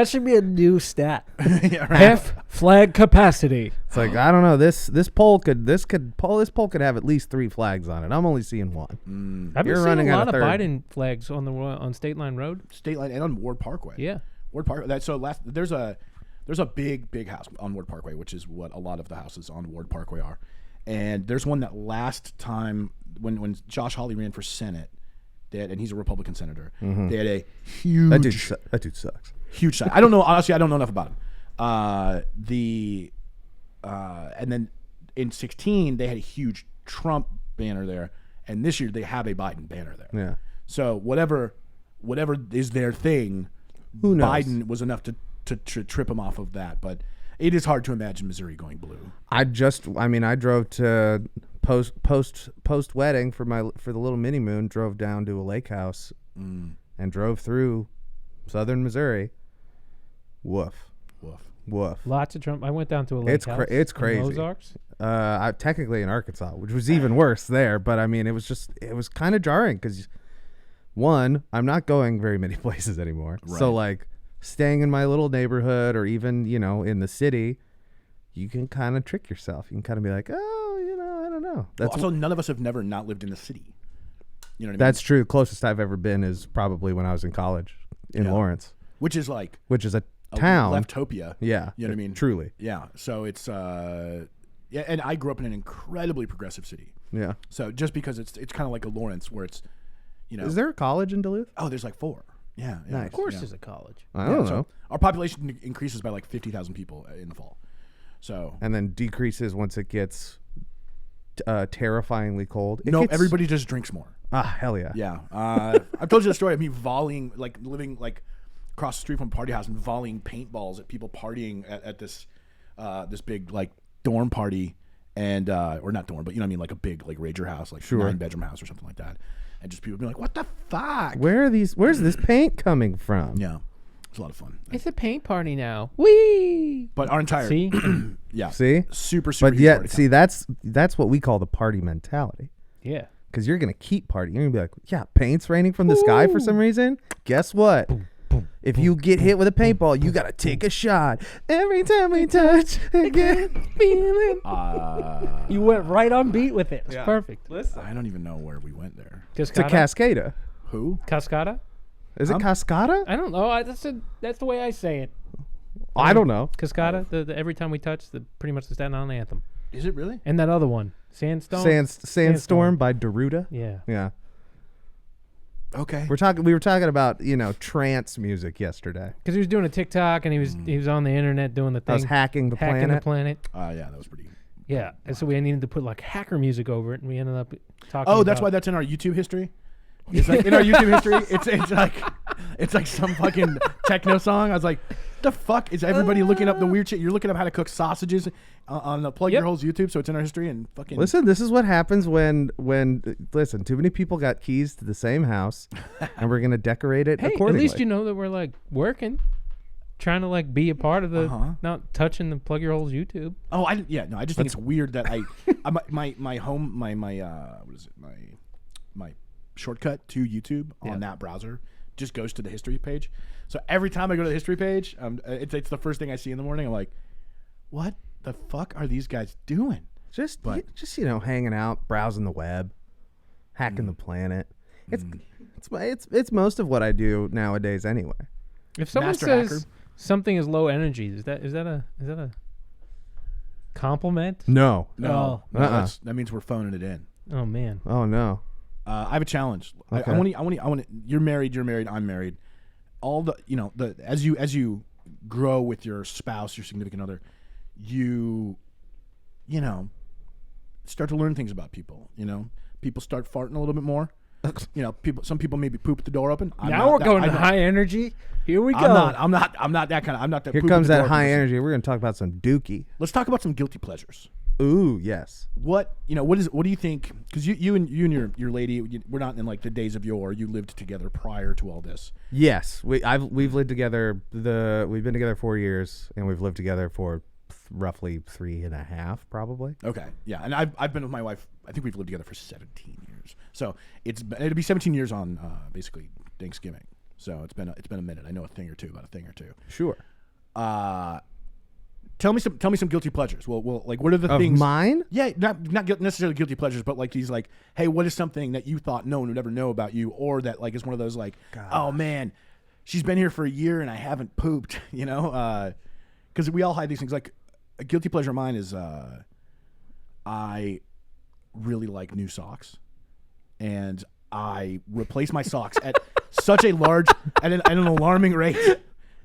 should be a new stat. Yeah, right. Half flag capacity. It's like, I don't know. This poll could have at least 3 flags on it. I'm only seeing 1. I've been You're seeing running a out lot of of third. Biden flags on State Line Road. State Line and on Ward Parkway. Yeah. Ward Park. There's a big house on Ward Parkway, which is what a lot of the houses on Ward Parkway are. And there's one that last time when Josh Hawley ran for Senate, and he's a Republican senator, they had a huge That dude sucks. huge sign. I don't know, honestly, I don't know enough about him. And then in 2016 they had a huge Trump banner there, and this year they have a Biden banner there. Yeah. So whatever is their thing, Who knows? Biden was enough to trip him off of that. But it is hard to imagine Missouri going blue. I drove to post wedding for the little mini moon, drove down to a lake house and drove through southern Missouri. Woof. Lots of Trump. I went down to a lake house. It's crazy. In Ozarks. Technically in Arkansas, which was even worse there. But I mean, it was kind of jarring because, one, I'm not going very many places anymore. Right. So like staying in my little neighborhood or even in the city, you can kind of trick yourself. You can kind of be like, I don't know. That's Also, none of us have never not lived in the city. You know what I mean? That's true. Closest I've ever been is probably when I was in college in Lawrence, which is a town. Leftopia. Yeah. You know what I mean? Truly. Yeah. So it's and I grew up in an incredibly progressive city. Yeah. So just because it's kind of like a Lawrence where it's, Is there a college in Duluth? Oh, there's like 4. Yeah. Nice. Of course, there's a college. I don't know. So our population increases by like 50,000 people in the fall. So And then decreases once it gets terrifyingly cold. Everybody just drinks more. Ah, hell yeah. Yeah. I've told you the story of me volleying, like living like across the street from a party house and volleying paintballs at people partying at this big like dorm party, and or not dorm, but you know what I mean, like a big like rager house, like 9-bedroom house or something like that, and just people being like, "What the fuck? Where's this paint coming from?" Yeah, it's a lot of fun. It's a paint party now. Whee! But our entire See? yeah, See? super. But huge yet, party see, town. that's what we call the party mentality. Yeah. Because you're gonna keep partying. You're gonna be like, yeah, paint's raining from the sky for some reason. Guess what? If you get hit with a paintball, you gotta take a shot. Every time we touch, I get feeling. You went right on beat with it. It's perfect. I don't even know where we went there. It's a Cascada. Who? Cascada? Is it Cascada? I don't know. That's the way I say it. I don't know. Cascada. The every time we touch, pretty much the Staten Island anthem. Is it really? And that other one, Sandstorm. Sandstorm by Deruda. Yeah. Yeah. Okay. We were talking about trance music yesterday. Because he was doing a TikTok and he was on the internet doing the thing. I was hacking the planet. Yeah, that was pretty. Yeah, and so we needed to put like hacker music over it, and we ended up talking. Oh, that's why that's in our YouTube history. It's like in our YouTube history, it's like some fucking techno song. I was like, the fuck is everybody looking up the weird shit? You're looking up how to cook sausages on the Plug Your Holes YouTube, so it's in our history and fucking. Listen, this is what happens when too many people got keys to the same house, and we're gonna decorate it accordingly. At least you know that we're like working, trying to like be a part of the, not touching the Plug Your Holes YouTube. Oh, I just think it's weird that my home my shortcut to YouTube on that browser just goes to the history page. So every time I go to the history page, it's the first thing I see in the morning. I'm like, what the fuck are these guys doing? Just hanging out, browsing the web, hacking the planet. It's most of what I do nowadays anyway. If someone says something is low energy, is that a compliment? No. That means we're phoning it in. Oh man. Oh no. I have a challenge. Okay. I want. You're married. I'm married. All the as you grow with your spouse, your significant other, you start to learn things about people. People start farting a little bit more. Some people maybe poop with the door open. We're going to high energy. Here we go. I'm not that kind of. I'm not that. Here comes that high energy. We're going to talk about some dookie. Let's talk about some guilty pleasures. Ooh, yes. What do you think? Because you and your lady, we're not in like the days of yore. You lived together prior to all this. Yes, we've lived together. We've been together 4 years, and we've lived together for roughly 3.5, probably. Okay, yeah, and I've been with my wife. I think we've lived together for 17 years. So it'll be 17 years on basically Thanksgiving. So it's been a minute. I know a thing or two. Sure. Tell me some guilty pleasures. Well, like what are the things? Mine? Yeah, not necessarily guilty pleasures, but like these, like, hey, what is something that you thought no one would ever know about you, or that like is one of those like, oh man, she's been here for a year and I haven't pooped, because we all hide these things. Like a guilty pleasure of mine is I really like new socks, and I replace my socks at such a large at an alarming rate.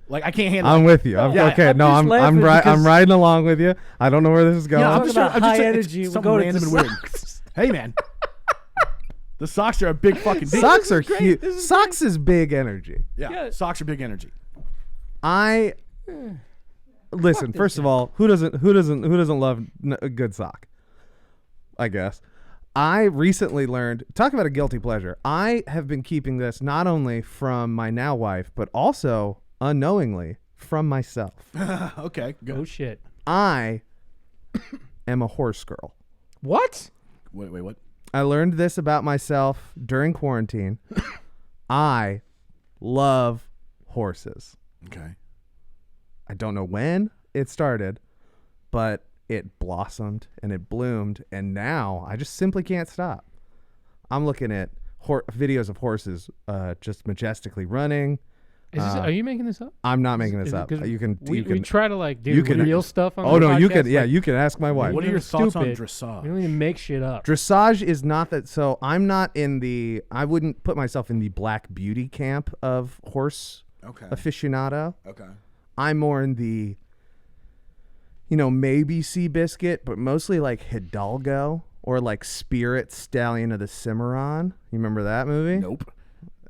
Like I can't handle. I'm with you. Okay. No, I'm riding along with you. I don't know where this is going. I'm just high energy. We'll go random and weird. Hey man, the socks are a big fucking deal. Socks are huge. Socks is big energy. Yeah, socks are big energy. Listen. First of all, who doesn't love a good sock? I guess. I recently learned. Talk about a guilty pleasure. I have been keeping this not only from my now wife, but also unknowingly from myself. Okay, good. Oh shit. I am a horse girl. What? Wait, what? I learned this about myself during quarantine. I love horses. Okay. I don't know when it started, but it blossomed and it bloomed, and now I just simply can't stop. I'm looking at videos of horses just majestically running. Are you making this up? I'm not making this up. You can try to like do real stuff on Oh the no, podcast, you can. Yeah, you can ask my wife. What are your thoughts on stupid. dressage? You don't even make shit up. Dressage is not that. So I'm not in the. I wouldn't put myself in the Black Beauty camp of horse aficionado. Okay. I'm more in the. Maybe Seabiscuit, but mostly like Hidalgo or like Spirit Stallion of the Cimarron. You remember that movie? Nope.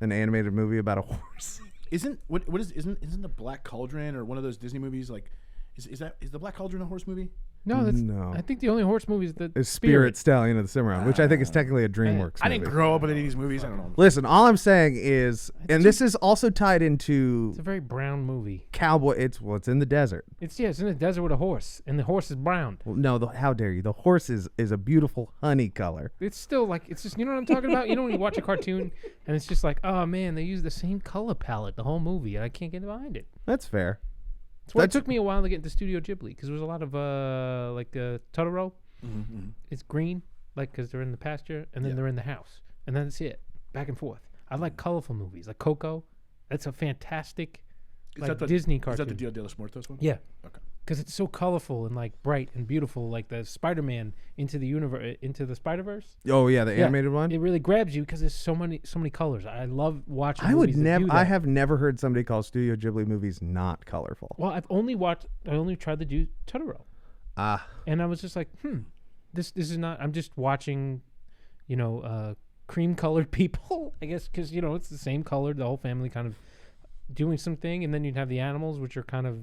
An animated movie about a horse. Isn't the Black Cauldron or one of those Disney movies like is the Black Cauldron a horse movie? No, I think the only horse movie is Spirit Stallion of the Cimarron, which I think is technically a DreamWorks movie. I didn't grow up with any of these movies. I don't know. Listen, all I'm saying is, this is also tied into. It's a very brown movie. Cowboy. It's in the desert. It's in the desert with a horse, and the horse is brown. Well, no, how dare you? The horse is a beautiful honey color. It's still like it's just what I'm talking about. When you watch a cartoon and it's just like, oh man, they use the same color palette the whole movie, and I can't get behind it. That's fair. That's why it took me a while to get into Studio Ghibli, because there was a lot of Totoro. Mm-hmm. It's green, like because they're in the pasture, and then they're in the house, and then that's it, back and forth. I like colorful movies, like Coco. That's a fantastic Disney cartoon. Is that the Dia de los Muertos one? Yeah. Okay. Because it's so colorful and like bright and beautiful, like the Spider-Man into the Spider-Verse. Oh yeah, the animated one. It really grabs you because there's so many colors. I love watching. I have never heard somebody call Studio Ghibli movies not colorful. Well, I only tried to do Totoro. And I was just like, this is not. I'm just watching, cream-colored people, I guess, because, it's the same color, the whole family kind of doing something, and then you'd have the animals, which are kind of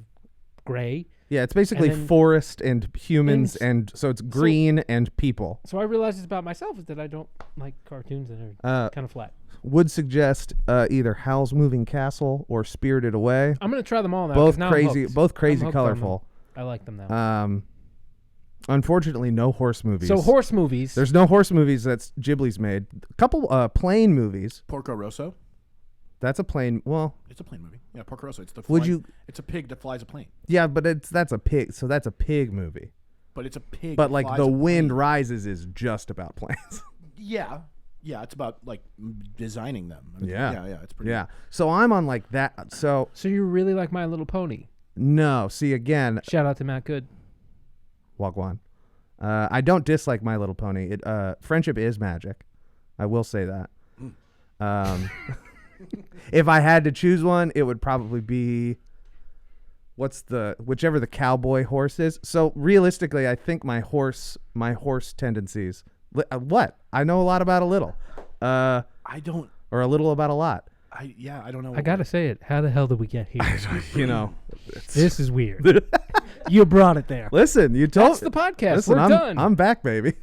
gray. Yeah, it's basically forest and humans, and so it's green and people. So I realized it's about myself is that I don't like cartoons that are kind of flat. Would suggest either Howl's Moving Castle or Spirited Away. I'm gonna try them all now. Both 'cause now both crazy, colorful. I like them now. Unfortunately, no horse movies. So horse movies. There's no horse movies that's Ghibli's made. A couple plane movies. Porco Rosso. That's a plane. Well, it's a plane movie. Yeah, Porco Rosso. It's the. It's a pig that flies a plane. Yeah, but that's a pig. So that's a pig movie. But it's a pig. But like The Wind Rises is just about planes. Yeah. Yeah, it's about like designing them. I mean, yeah, it's pretty. Yeah. So I'm on like that. So you really like My Little Pony? No. See again. Shout out to Matt Good. Wagwan. I don't dislike My Little Pony. Friendship is magic. I will say that. If I had to choose one, it would probably be whichever the cowboy horse is. So realistically, I think my horse tendencies. What? I know a lot about a little. I don't. Or a little about a lot. I don't know. I gotta say it. How the hell did we get here? This is weird. You brought it there. Listen, you told. That's the podcast. Listen, We're done. I'm back, baby.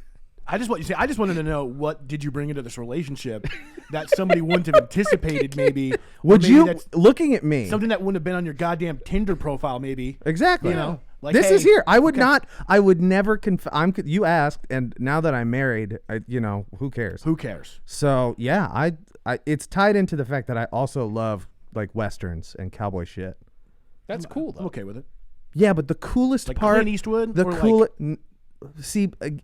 I just wanted to know, what did you bring into this relationship that somebody wouldn't have anticipated? Maybe looking at me, something that wouldn't have been on your goddamn Tinder profile? Maybe exactly. Like, this is here. I would not. I would never. You asked, and now that I'm married, who cares? Who cares? So yeah, I it's tied into the fact that I also love like westerns and cowboy shit. That's cool though. I'm okay with it. Yeah, but the coolest like part, Clint Eastwood, the cool.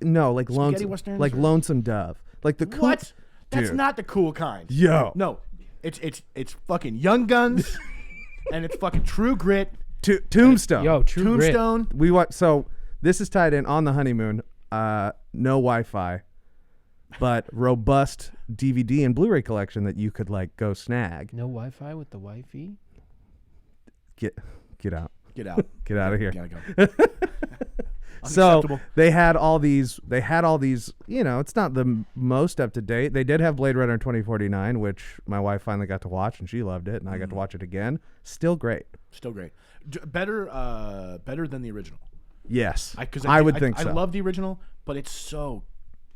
No, like westerns, Lonesome Dove, like the cool. What? That's not the cool kind. Yo, no, it's fucking Young Guns, and it's fucking True Grit. Tombstone. Yo, Tombstone. Grit. We watch. So this is tied in on the honeymoon. No Wi-Fi, but robust DVD and Blu-ray collection that you could like go snag. No Wi-Fi with the wifey. Get out. Get out. Get out of here. Gotta go. So they had all these. It's not the most up to date. They did have Blade Runner 2049, which my wife finally got to watch, and she loved it, and I got to watch it again. Still great. Better than the original. Yes, I would think so. I love the original, but it's so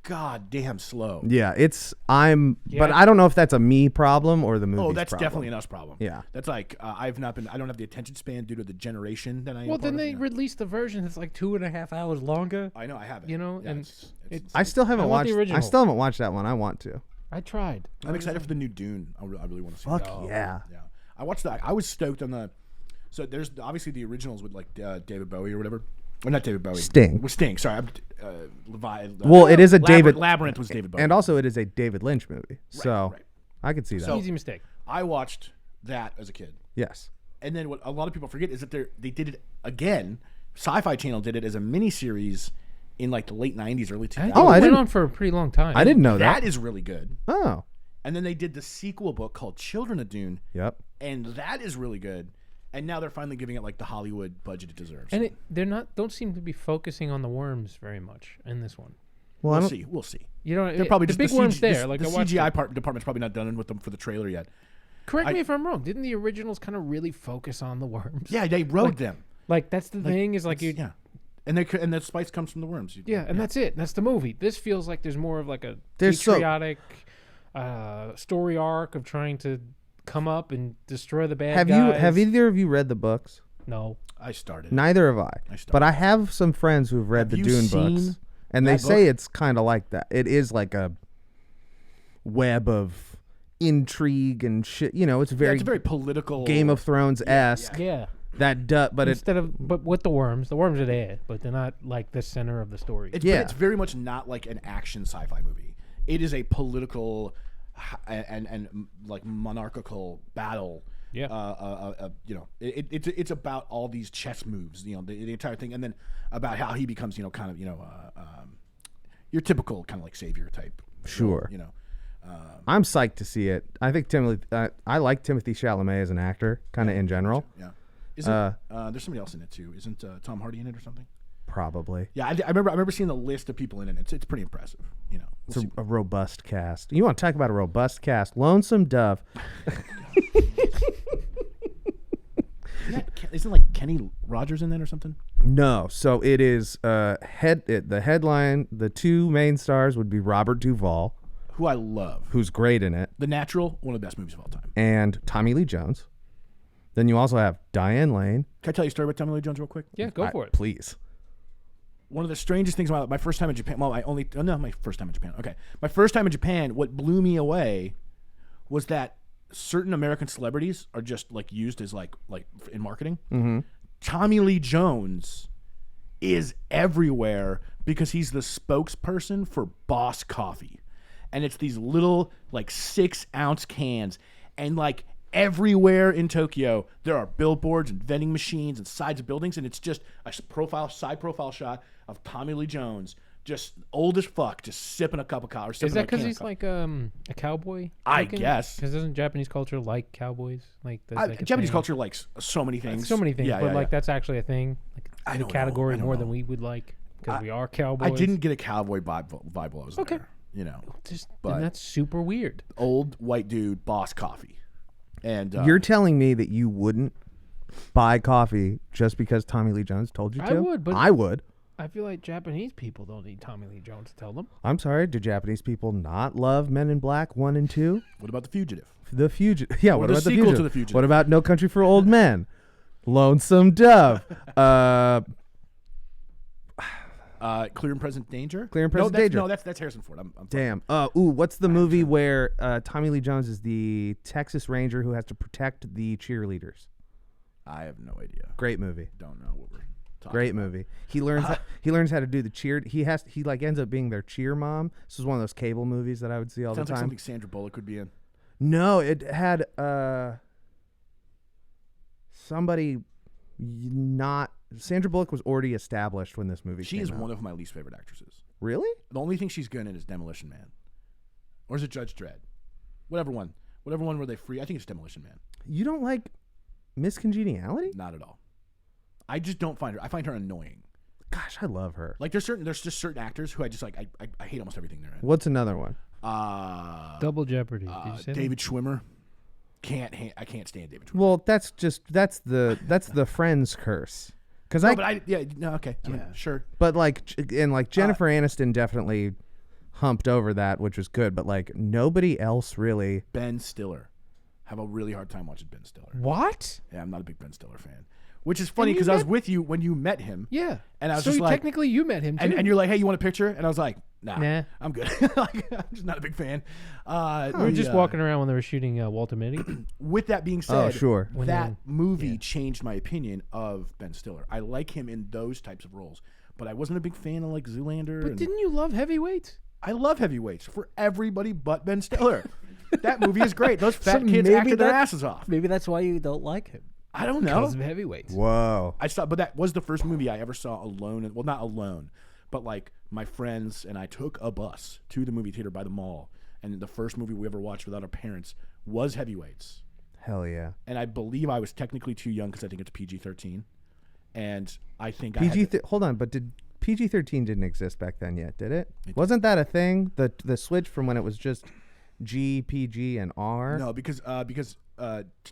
goddamn slow. Yeah, but I don't know if that's a me problem or the movie's problem. Oh, that's definitely an us problem. Yeah, that's like I don't have the attention span due to the generation that I am. Well, then they released the version that's like 2.5 hours longer. I know, I have it. And I still haven't watched. I still haven't watched that one. I want to. I tried. I'm excited for the new Dune. I really want to see. Fuck that. yeah. Yeah. I watched that. I was stoked on the. So there's obviously the originals with like David Bowie or whatever. Or not David Bowie. Sting. With Sting. Sorry. Well, it is a David. Labyrinth was David Bowie. And also it is a David Lynch movie. So I could see that. Easy mistake. I watched that as a kid. Yes. And then what a lot of people forget is that they did it again. Sci-Fi Channel did it as a miniseries in like the late 90s, early 2000s. It went on for a pretty long time. I didn't know that. That is really good. Oh. And then they did the sequel book called Children of Dune. Yep. And that is really good. And now they're finally giving it like the Hollywood budget it deserves. And don't seem to be focusing on the worms very much in this one. Well, we'll see. They're probably just the big worms there. Like the CGI department's probably not done with them for the trailer yet. Correct me if I'm wrong. Didn't the originals kind of really focus on the worms? Yeah, they rode them. Like that's the thing is like you. Yeah. And the spice comes from the worms. That's it. That's the movie. This feels like there's more of like a patriotic story arc of trying to come up and destroy the bad guys. Have either of you read the books? No. I started. Neither have I. But I have some friends who've read the Dune books, and they say it's kind of like that. It is like a web of intrigue and shit. It's very political, Game of Thrones-esque. Yeah. But with the worms are there, but they're not like the center of the story. It's very much not like an action sci-fi movie. It is a political and like monarchical battle. Yeah. It's about all these chess moves. The entire thing, and then about how he becomes your typical kind of like savior type. Sure. I'm psyched to see it. I think I like Timothée Chalamet as an actor, kind of in general. Yeah. Isn't there's somebody else in it too? Isn't Tom Hardy in it or something? Probably. Yeah, I remember seeing the list of people in it. It's pretty impressive. You know, It's a robust cast. You want to talk about a robust cast? Lonesome Dove. Isn't like Kenny Rogers in that or something? No, so it is the headline. The two main stars would be Robert Duvall, who I love, who's great in it, The Natural, one of the best movies of all time, and Tommy Lee Jones. Then you also have Diane Lane. Can I tell you a story about Tommy Lee Jones real quick? Yeah, go for it. Please. One of the strangest things about my first time in Japan. Well, my first time in Japan. Okay, my first time in Japan. What blew me away was that certain American celebrities are just like used as like in marketing. Mm-hmm. Tommy Lee Jones is everywhere because he's the spokesperson for Boss Coffee, and it's these little like 6-ounce cans, and like everywhere in Tokyo there are billboards and vending machines and sides of buildings, and it's just a side profile shot of Tommy Lee Jones, just old as fuck, just sipping a cup of coffee. Is that because he's like a cowboy? I guess. Because doesn't Japanese culture like cowboys? Like Japanese culture likes so many things. But that's actually a thing. Like I don't category know. more than we would like because we are cowboys. I didn't get a cowboy vibe while I was there. You know, and that's super weird. Old white dude, Boss Coffee, and You're telling me that you wouldn't buy coffee just because Tommy Lee Jones told you to? I would, but I would. I feel like Japanese people don't need Tommy Lee Jones to tell them. I'm sorry. Do Japanese people not love Men in Black 1 and 2? What about The Fugitive? The Fugitive. Yeah. Or what the about sequel the Fugitive? to The Fugitive? What about No Country for Old Men? Lonesome Dove. Clear and Present Danger. Clear and Present Danger. No, that's Harrison Ford. I'm Damn. What's the movie where Tommy Lee Jones is the Texas Ranger who has to protect the cheerleaders? I have no idea. Great movie. Don't know what we're talking Great about. movie. He learns how to do the cheer. He ends up being their cheer mom. This is one of those cable movies that I would see all Sounds the like time. something Sandra Bullock would be in. No, it had somebody not. Sandra Bullock was already established when this movie She came is out. one of my least favorite actresses. Really? The only thing she's good in is Demolition Man, or is it Judge Dredd? Whatever one where they free. I think it's Demolition Man. You don't like Miss Congeniality? Not at all. I just don't find her. I find her annoying. Gosh, I love her. Like there's just certain actors who I just like. I hate almost everything they're in. What's another one? Double Jeopardy. Did you say David Schwimmer. I can't stand David Schwimmer. Well, that's the Friends curse. Because okay. I mean, sure. But Jennifer Aniston definitely humped over that, which was good. But like nobody else really. Ben Stiller. Have a really hard time watching Ben Stiller. What? Yeah, I'm not a big Ben Stiller fan. Which is funny because I was with you when you met him. Yeah. And I was so just like, technically you met him too. And you're like, hey, you want a picture? And I was like, nah. I'm good. Like, I'm just not a big fan. We were just walking around when they were shooting Walter Mitty. With that being said, sure. that movie changed my opinion of Ben Stiller. I like him in those types of roles, but I wasn't a big fan of like Zoolander. But didn't you love Heavyweights? I love Heavyweights for everybody but Ben Stiller. That movie is great. Those fat kids acted their asses off. Maybe that's why you don't like him. I don't know. Because of Heavyweights. Whoa. But that was the first movie I ever saw alone. Well, not alone, but like my friends and I took a bus to the movie theater by the mall, and the first movie we ever watched without our parents was Heavyweights. Hell yeah. And I believe I was technically too young because I think it's PG-13, and I think hold on, but did PG-13 didn't exist back then yet? Did it? Wasn't that a thing? The switch from when it was just G, PG, and R? No, because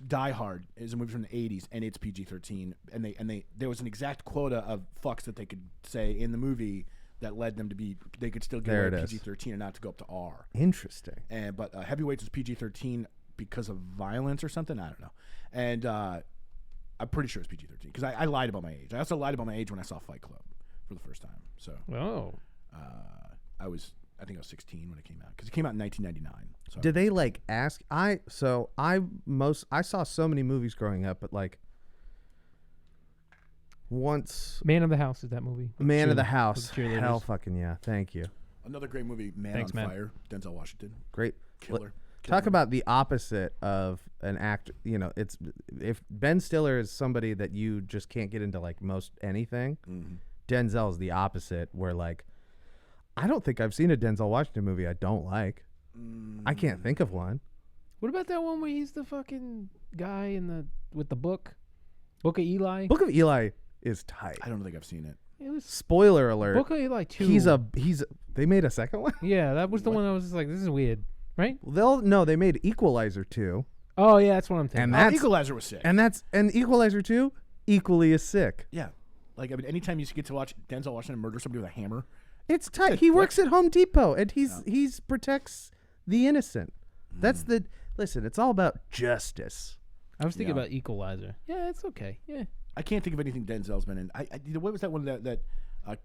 Die Hard is a movie from the 80s and it's PG-13, and they there was an exact quota of fucks that they could say in the movie that led them to be they could still get away with PG-13 and not to go up to R. Interesting. But Heavyweights was PG-13 because of violence or something. I don't know. And I'm pretty sure it's PG-13 because I lied about my age. I also lied about my age when I saw Fight Club for the first time. So I think I was 16 when it came out because it came out in 1999. So did they like ask? I saw so many movies growing up, but like once Man of the House is that movie. Man of the House. Hell fucking yeah. Thank you. Another great movie, Man on Fire, Denzel Washington. Great. Killer. Talk about the opposite of an actor. You know, it's if Ben Stiller is somebody that you just can't get into like most anything, Denzel's the opposite where like I don't think I've seen a Denzel Washington movie I don't like. I can't think of one. What about that one where he's the fucking guy with the book of Eli? Book of Eli is tight. I don't think I've seen it. It was Spoiler alert. Book of Eli 2. They made a second one? Yeah, that was the one I was just like, this is weird, right? They made Equalizer 2. Oh yeah, that's what I'm thinking. And Equalizer was sick. And Equalizer 2 equally as sick. Yeah. Like, I mean, anytime you get to watch Denzel Washington murder somebody with a hammer. It's tight. He works at Home Depot, and he's protects the innocent. That's listen, it's all about justice. I was thinking about Equalizer. Yeah, it's okay. Yeah. I can't think of anything Denzel's been in. What was that one that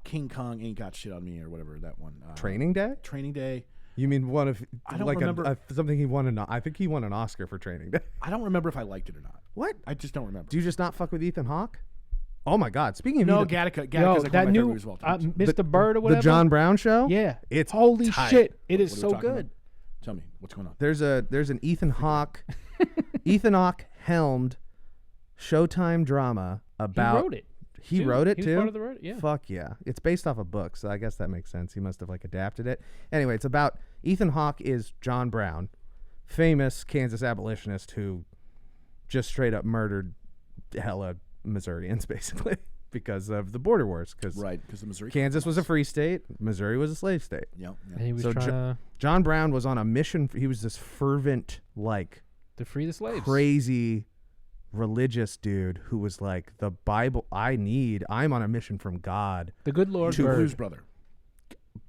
King Kong ain't got shit on me or whatever that one? Training Day? Training Day. You mean one of I don't remember something he won I think he won an Oscar for Training Day. I don't remember if I liked it or not. What? I just don't remember. Do you just not fuck with Ethan Hawke? Oh my God! Speaking of Gattaca, Yo, like that new Mr. Bird or whatever. The John Brown show. Yeah, it's holy tight. shit! It is What are we so talking good. about? Tell me what's going on. There's an Ethan Hawke helmed Showtime drama about. He wrote it. He wrote it he too. Was part of the wrote, yeah. Fuck yeah! It's based off a book, so I guess that makes sense. He must have like adapted it. Anyway, it's about Ethan Hawke is John Brown, famous Kansas abolitionist who just straight up murdered hella Missourians basically because of the border wars. Because the Missouri Kansas was a free state, Missouri was a slave state. Yep. And he was So trying John Brown was on a mission. He was this fervent, like to free the slaves. crazy religious dude who was like, the Bible I'm on a mission from God. The good Lord to Bird. Blues Brother.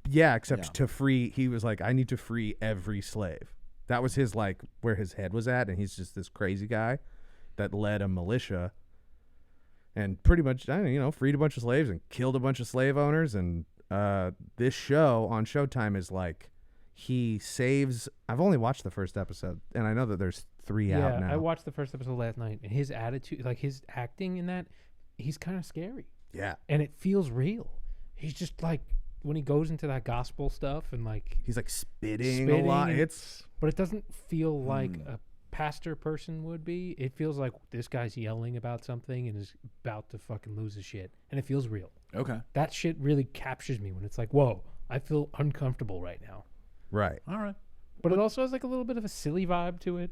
Yeah, except to free. He was like, I need to free every slave. That was his like where his head was at, and he's just this crazy guy that led a militia and pretty much freed a bunch of slaves and killed a bunch of slave owners. And this show on Showtime is like he saves. I've only watched the first episode, and I know that there's 3 out now. I watched the first episode last night, and his attitude, like his acting in that, he's kind of scary. Yeah, and it feels real. He's just like when he goes into that gospel stuff and like he's like spitting a lot. But it doesn't feel like a pastor person would be. It feels like this guy's yelling about something and is about to fucking lose his shit, and it feels real. Okay, that shit really captures me when it's like, whoa, I feel uncomfortable right now. Right. All right. But it also has like a little bit of a silly vibe to it.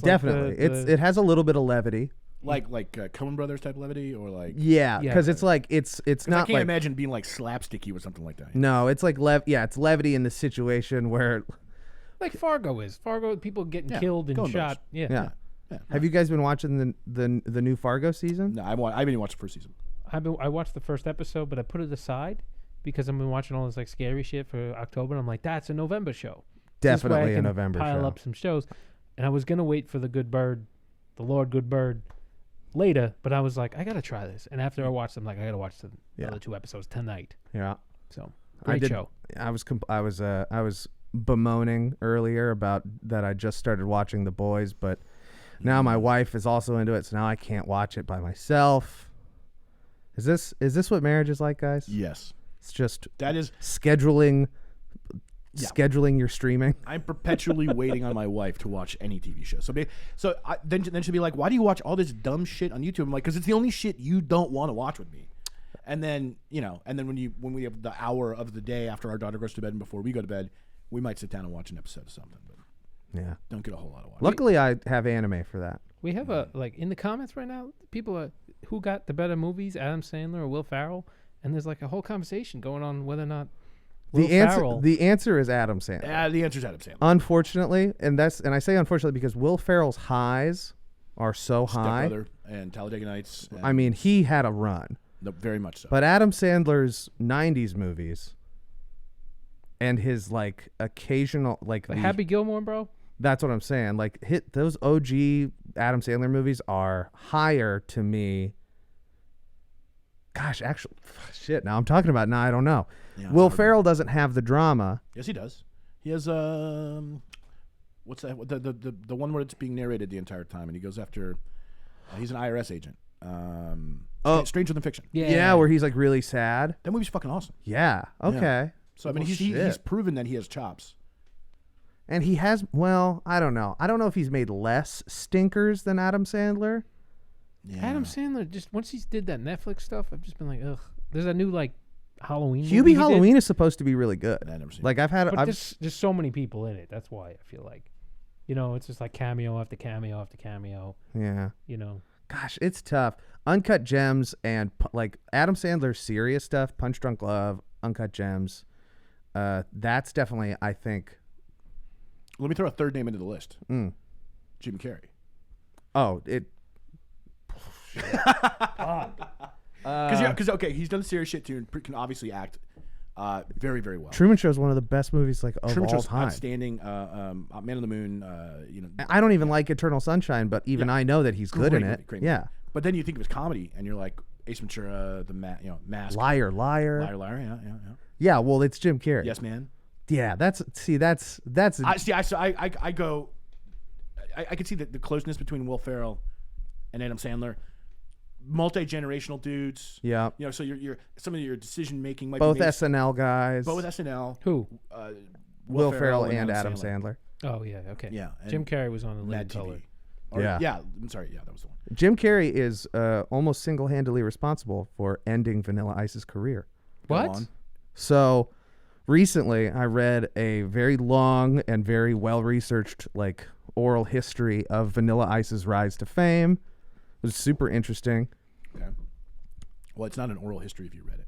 Definitely, it has a little bit of levity. Like Coen Brothers type levity, or like because it's like it's not. I can't imagine being like slapsticky with something like that. No, it's like it's levity in the situation where, like Fargo is. Fargo, people getting killed and shot. Yeah. Have you guys been watching the new Fargo season? No, I haven't even watched the first season. I watched the first episode, but I put it aside because I've been watching all this like scary shit for October. And I'm like, that's a November show. Definitely a November show. Pile up some shows, and I was gonna wait for the Lord Good Bird, later, but I was like, I gotta try this. And after I watched them, like I gotta watch the other 2 episodes tonight. Yeah. So great show. I was bemoaning earlier about that I just started watching The Boys, but now my wife is also into it, so now I can't watch it by myself. Is this what marriage is like, guys? Yes. It's just that is scheduling your streaming. I'm perpetually waiting on my wife to watch any TV show. Then she'll be like, "Why do you watch all this dumb shit on YouTube?" I'm like, "Because it's the only shit you don't want to watch with me." And then when we have the hour of the day after our daughter goes to bed and before we go to bed, we might sit down and watch an episode of something. But don't get a whole lot of watching. Luckily, I have anime for that. We have in the comments right now, people are who got the better movies, Adam Sandler or Will Ferrell, and there's like a whole conversation going on whether or not. The answer is Adam Sandler. The answer is Adam Sandler. Unfortunately, and I say unfortunately because Will Ferrell's highs are so high. Step Brother and Talladega Nights. I mean, he had a run. No, very much so. But Adam Sandler's 90s movies and his like occasional like Happy Gilmore, bro. That's what I'm saying. Like those OG Adam Sandler movies are higher to me. Gosh, actually, shit. Now I'm talking about. Now I don't know. Yeah, Will Ferrell doesn't have the drama. Yes, he does. He has what's that? The one where it's being narrated the entire time, and he goes after. He's an IRS agent. Stranger Than Fiction. Yeah, where he's like really sad. That movie's fucking awesome. Yeah. Okay. Yeah. So I mean, he's proven that he has chops. And he has. Well, I don't know. I don't know if he's made less stinkers than Adam Sandler. Yeah. Adam Sandler, just once he did that Netflix stuff, I've just been like, ugh. There's a new like Halloween. Hubie Halloween is supposed to be really good. I've never seen like it. There's so many people in it. That's why I feel like, it's just like cameo after cameo after cameo. Yeah. gosh, it's tough. Uncut Gems and like Adam Sandler's serious stuff, Punch Drunk Love, Uncut Gems. That's definitely, I think. Let me throw a third name into the list. Jim Carrey. Oh, it. Because okay, he's done serious shit too, and can obviously act very, very well. Truman Show is one of the best movies like of Truman all Show's time. outstanding. Man on the Moon. I don't even like Eternal Sunshine, but even I know that he's good in it. Great yeah. movie. But then you think of his comedy, and you're like Ace Ventura, Mask, Liar. Yeah. Yeah, well, it's Jim Carrey. Yes, man. Yeah, that's. I go. I can see the closeness between Will Ferrell and Adam Sandler. Multi-generational dudes. Yeah. So you're some of your decision making might both be made, SNL guys. both SNL. Who? Will Ferrell and Adam Sandler. Oh yeah, okay. Yeah. Jim Carrey was on the Living Mad Color. TV. Yeah. I'm sorry. Yeah, that was the one. Jim Carrey is almost single-handedly responsible for ending Vanilla Ice's career. What? So recently I read a very long and very well-researched like oral history of Vanilla Ice's rise to fame. It was super interesting. Okay. Well, it's not an oral history if you read it.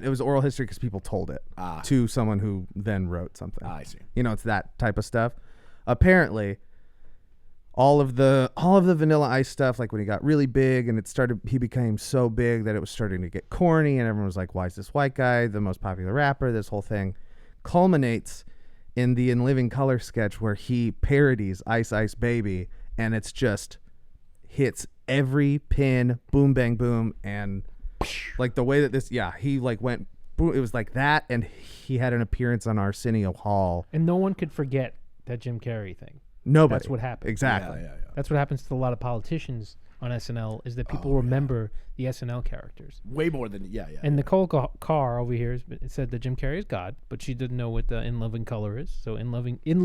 It was oral history because people told it to someone who then wrote something. I see. It's that type of stuff. Apparently, all of the Vanilla Ice stuff, like when he got really big and he became so big that it was starting to get corny, and everyone was like, "Why is this white guy the most popular rapper?" This whole thing culminates in the In Living Color sketch where he parodies Ice Ice Baby, and it's just hits every pin, boom bang boom, and like the way that he like went boom, it was like that, and he had an appearance on Arsenio Hall, and no one could forget that Jim Carrey thing. Nobody. That's what happened. Exactly. Yeah. That's what happens to a lot of politicians on SNL is that people remember the SNL characters. Way more than And Nicole Carr over here said that Jim Carrey is God, but she didn't know what the In Living Color is. So In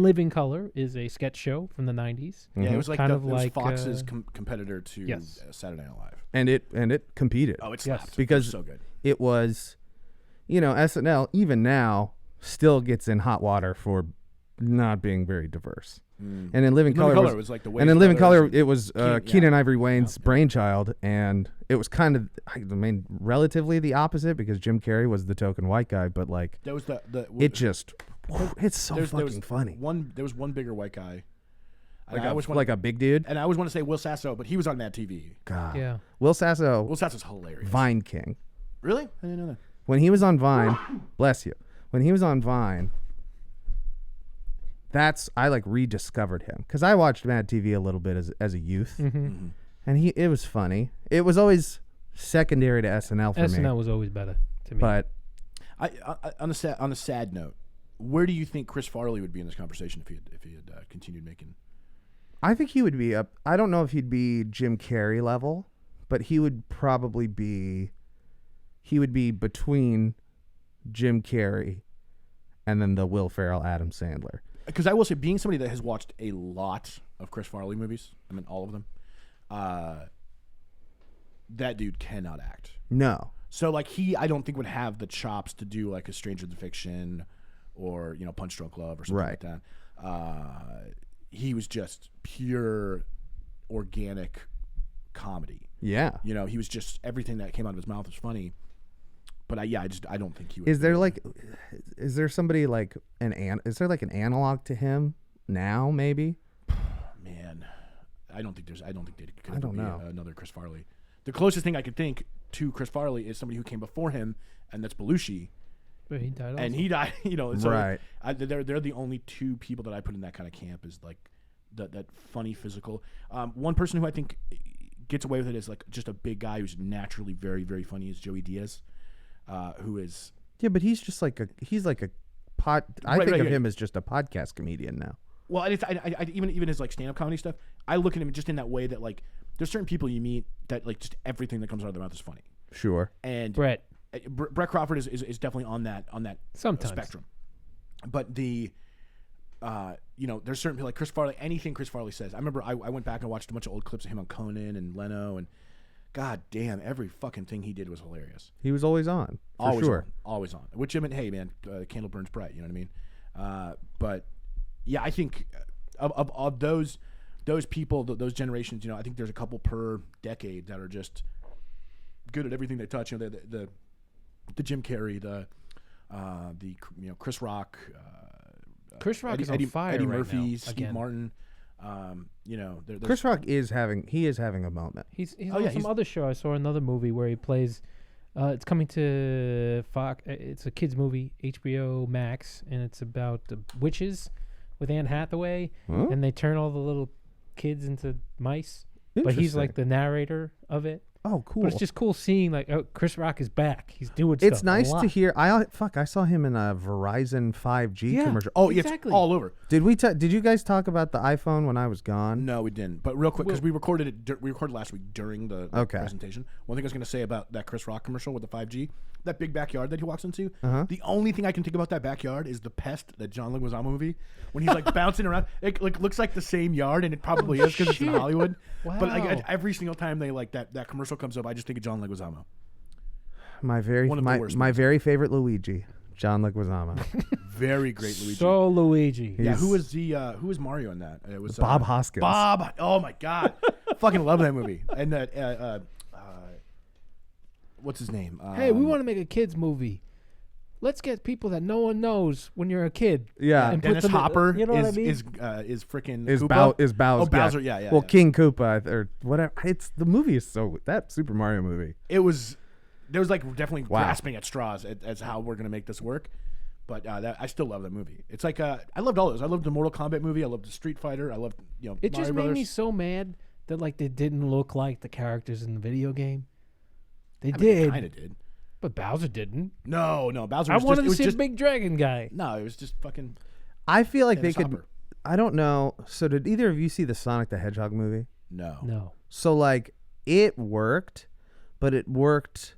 Living Color is a sketch show from the 90s. Yeah, it was like kind was Fox's competitor to Saturday Night Live. And it competed. Oh, it slapped. Because it was so good. It was, SNL even now still gets in hot water for not being very diverse. And In Living Color was like the and In Living Color it was Keenan Ivory Wayne's brainchild, and it was kind of relatively the opposite because Jim Carrey was the token white guy, but like that was it's so fucking funny. There was one bigger white guy. Like a big dude, and I always want to say Will Sasso, but he was on Mad TV. God, yeah. Will Sasso's hilarious. Vine King. Really? I didn't know that. When he was on Vine, bless you. When he was on Vine. I like rediscovered him because I watched Mad TV a little bit as a youth, and it was funny. It was always secondary to SNL for me. SNL was always better to me. But on a sad note, where do you think Chris Farley would be in this conversation if he had continued making? I think he would be up. I don't know if he'd be Jim Carrey level, but he would probably be. He would be between Jim Carrey and then the Will Ferrell, Adam Sandler. Because I will say, being somebody that has watched a lot of Chris Farley movies, all of them, that dude cannot act. No. So like I don't think would have the chops to do like a Stranger Than Fiction, or Punch Drunk Love or something like that. He was just pure organic comedy. Yeah. He was just everything that came out of his mouth was funny. But I don't think he would. Is there somebody like is there like an analog to him now? Maybe. Man, I don't think they could. I don't know. Another Chris Farley. The closest thing I could think to Chris Farley is somebody who came before him, and that's Belushi. But he died. And he died. So right. They're the only two people that I put in that kind of camp is like that funny physical. One person who I think gets away with it is like just a big guy who's naturally very, very funny is Joey Diaz. Who is but he's just like a pod. I think of him as just a podcast comedian now. Well, and I even his like stand up comedy stuff. I look at him just in that way that like there's certain people you meet that like just everything that comes out of their mouth is funny. Sure. And Brett Crawford is definitely on that sometimes spectrum. But there's certain people like Chris Farley. Anything Chris Farley says, I remember I went back and watched a bunch of old clips of him on Conan and Leno and. God damn! Every fucking thing he did was hilarious. He was always on, always sure. on, always on. Which hey man, candle burns bright. You know what I mean? But yeah, I think of those, those people, those generations, I think there's a couple per decade that are just good at everything they touch. The Jim Carrey, the Chris Rock. Chris Rock is on fire Eddie right Murphy, now, Steve again. Martin. Chris Rock is having a moment. He's on some other show. I saw another movie where he plays. It's coming to Fox. It's a kids movie, HBO Max, and it's about the witches with Anne Hathaway, and they turn all the little kids into mice. But he's like the narrator of it. Oh, cool. But it's just cool seeing Chris Rock is back. He's doing stuff. It's nice to hear. I saw him in a Verizon 5G commercial. Oh, exactly. It's all over. Did you guys talk about the iPhone when I was gone? No, we didn't. But real quick, because we recorded it. We recorded last week during the presentation. One thing I was going to say about that Chris Rock commercial with the 5G, that big backyard that he walks into. The only thing I can think about that backyard is the Pest, that John Leguizamo movie, when he's like bouncing around. It looks like the same yard, and it probably is because it's in Hollywood. Wow. But like every single time they that commercial comes up, I just think of John Leguizamo. My very favorite Luigi, John Leguizamo. Very great Luigi. So Luigi. Yeah, who was Mario in that? It was Bob Hoskins. Bob. Oh my God, fucking love that movie. And what's his name? Hey, we want to make a kids movie. Let's get people that no one knows when you're a kid. Yeah, and Dennis Hopper you know what I mean? is freaking is Koopa? Bowser. Oh, Bowser. Yeah. Well, King Koopa or whatever. The movie is that Super Mario movie. There was like definitely grasping at straws as how we're gonna make this work. But I still love that movie. It's like I loved all those. I loved the Mortal Kombat movie. I loved the Street Fighter. I loved It Mario just Brothers. made me so mad that they didn't look like the characters in the video game. They did. Kind of did. But Bowser didn't. No, Bowser. I wanted to see a big dragon guy. No, it was just fucking. I feel like Dennis they could. Hopper. I don't know. So did either of you see the Sonic the Hedgehog movie? No. So it worked, but it worked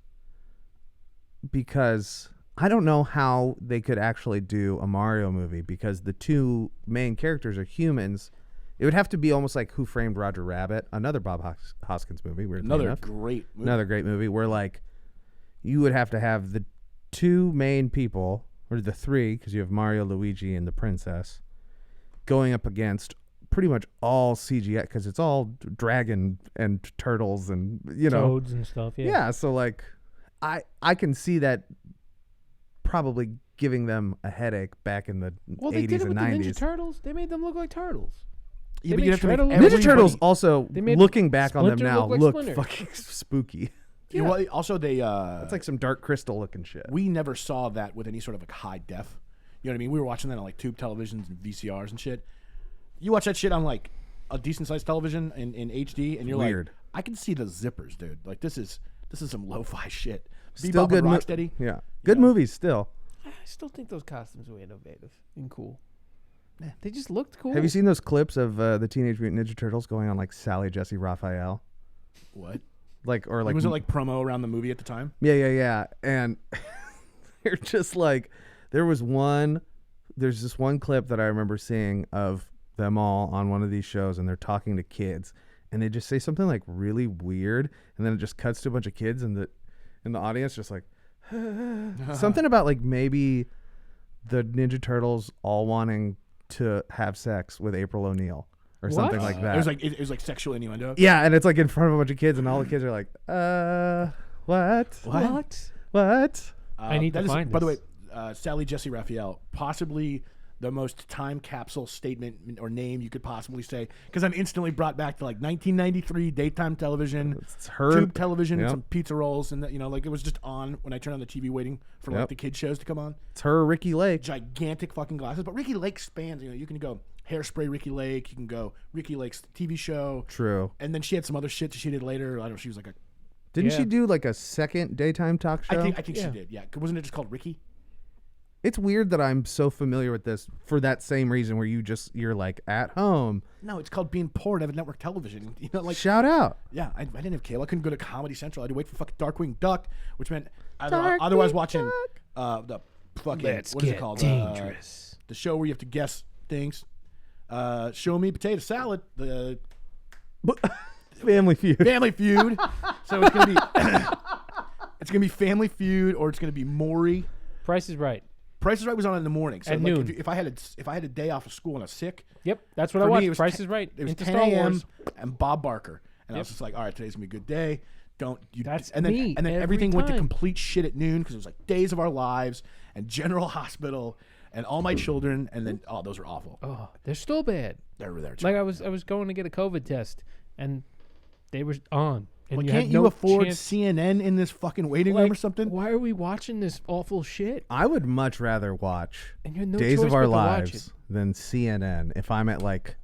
because I don't know how they could actually do a Mario movie because the two main characters are humans. It would have to be almost like Who Framed Roger Rabbit, another Bob Hoskins movie. Another great movie where you would have to have the two main people, or the three, because you have Mario, Luigi, and the princess, going up against pretty much all CGI, because it's all dragon and turtles and, Toads and stuff, yeah. Yeah, so, I can see that probably giving them a headache back in the 80s and 90s. Well, they did it with the Ninja Turtles. They made them look like turtles. Yeah, They but you made have to make Shredder look- Ninja Turtles also, made looking back on them Splinter now, look like look Splinter. fucking spooky. You know what? Also, they It's like some Dark Crystal looking shit. we never saw that with any sort of high def. You know what I mean? We were watching that on tube televisions and VCRs and shit. You watch that shit on a decent sized television in HD, and you're Weird. like, I can see the zippers, dude. Like this is some lo-fi shit. Still Bebop good, and Rocksteady. Yeah, good movies still. I still think those costumes were innovative and cool. Yeah. They just looked cool. Have you seen those clips of the Teenage Mutant Ninja Turtles going on Sally Jesse Raphael? What? Was it promo around the movie at the time? Yeah. And they're just there's this one clip that I remember seeing of them all on one of these shows, and they're talking to kids, and they just say something really weird, and then it just cuts to a bunch of kids in the audience just something about maybe the Ninja Turtles all wanting to have sex with April O'Neil or something like that. It was sexual innuendo. Yeah, and it's in front of a bunch of kids, and all the kids are like, what? I need to find By the way, this. Sally Jesse Raphael, possibly the most time capsule statement or name you could possibly say, because I'm instantly brought back to 1993 daytime television, It's her tube television, yep. some pizza rolls, and it was just on when I turned on the TV waiting for Yep. the kid shows to come on. It's her, Ricky Lake. Gigantic fucking glasses, but Ricky Lake spans. You can go Hairspray Ricky Lake, you can go Ricky Lake's TV show. True. And then she had some other shit that she did later. I don't know. She was Didn't she do a second daytime talk show? I think she did. Yeah, wasn't it just called Ricky? It's weird that I'm so familiar with this for that same reason where you're at home. No, it's called being poor and having network television. Shout out. Yeah, I didn't have cable. I couldn't go to Comedy Central. I had to wait for fucking Darkwing Duck, which meant otherwise watching the fucking Let's what is get it called? dangerous. The show where you have to guess things. Show me potato salad. The Family Feud. Family Feud. So it's gonna be Family Feud, or it's gonna be Maury. Price is Right. Price is Right was on in the morning. So At like noon. if I had a day off of school and I was sick, Yep, that's what for I me, watched. it was Price 10 is Right. It was Into 10 Star a.m. Wars. and Bob Barker, and I Yep. was just like, all right, today's gonna be a good day. Don't you? That's and then me and then every everything went to time. complete shit at noon because it was like Days of Our Lives and General Hospital and All My Children, and then those were awful. Oh, they're still bad. They were there. Like I was going to get a COVID test, and they were on. And Well, you can't had you no afford chance. CNN in this fucking waiting room or Like, something? Why are we watching this awful shit? I would much rather watch And you had no Days choice of Our but to watch Lives it. than CNN if I'm at like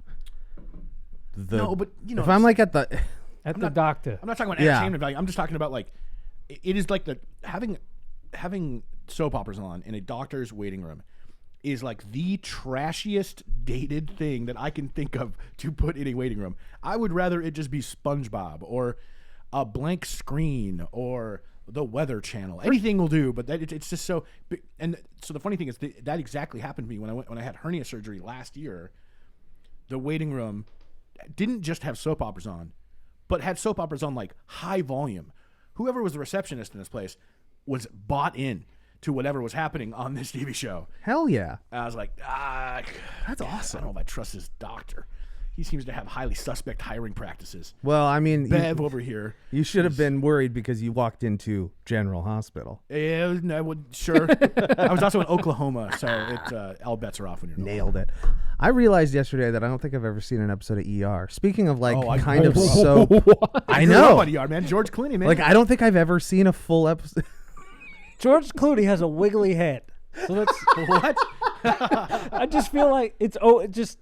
the. No, but you know, if I'm like at the. At the doctor. I'm not talking about Yeah. entertainment value. I'm just talking about like it is like the having soap operas on in a doctor's waiting room is like the trashiest dated thing that I can think of to put in a waiting room. I would rather it just be SpongeBob or a blank screen or the Weather Channel. Anything will do, but it's just so. And so the funny thing is that exactly happened to me when I had hernia surgery last year. The waiting room didn't just have soap operas on, but had soap operas on like high volume. Whoever was the receptionist in this place was bought in to whatever was happening on this TV show. Hell yeah. And I was like, That's I awesome. don't know if I trust this doctor. He seems to have highly suspect hiring practices. Well, I mean, Bev over here. you should have been worried because you walked into General Hospital. Yeah, I would sure. I was also in Oklahoma, so all bets are off when you're in Nailed it. I realized yesterday that I don't think I've ever seen an episode of ER. Speaking of like I kind of grew so, I Grew know. up on ER, man. George Clooney, man. Like I don't think I've ever seen a full episode. George Clooney has a wiggly head. So that's what? I just feel like it's just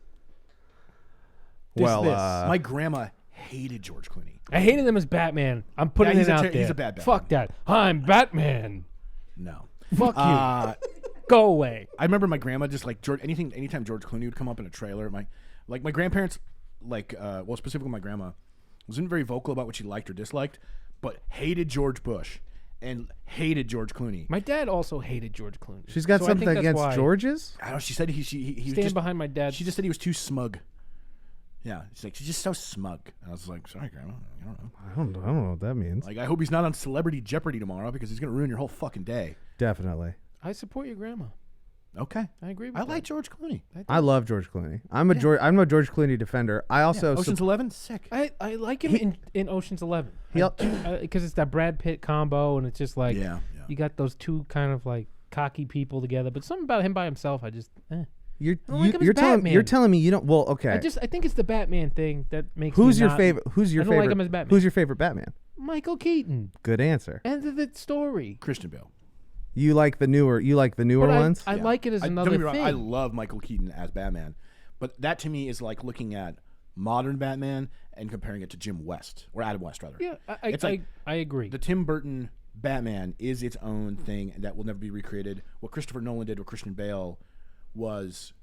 Well, this. My grandma hated George Clooney. I hated him as Batman. I'm putting he's it a out ter- there. he's a bad Batman. Fuck that. I'm Batman. No. Fuck you. Uh, Go away. I remember my grandma just like anytime George Clooney would come up in a trailer, my grandparents, specifically my grandma, wasn't very vocal about what she liked or disliked, but hated George Bush and hated George Clooney. My dad also hated George Clooney. she's got So I something think that's against why. George's. I don't know. She said he was Stand just behind my dad. She just said he was too smug. Yeah, she's like, she's just so smug. And I was like, sorry, Grandma. I don't know. I don't know what that means. Like, I hope he's not on Celebrity Jeopardy tomorrow because he's going to ruin your whole fucking day. Definitely. I support your grandma. Okay. I agree with I that. like George Clooney. I love George Clooney. I'm a George Clooney defender. I also Ocean's 11? Sick. I like him in Ocean's 11. He'll- Because it's that Brad Pitt combo, and it's just like Yeah. you got those two kind of like cocky people together. But something about him by himself, I just You're I like him as you're Batman. telling me you don't. Well, okay. I think it's the Batman thing that makes. Who's me your not- favorite? Who's your I don't favorite? like him as Batman. Who's your favorite Batman? Michael Keaton? Good answer. End of the story. Christian Bale. You like the newer But ones? I like it as don't another get me wrong, thing. I love Michael Keaton as Batman, but that to me is like looking at modern Batman and comparing it to Jim West or Adam West rather. Yeah, It's like I agree. the Tim Burton Batman is its own thing that will never be recreated. What Christopher Nolan did with Christian Bale was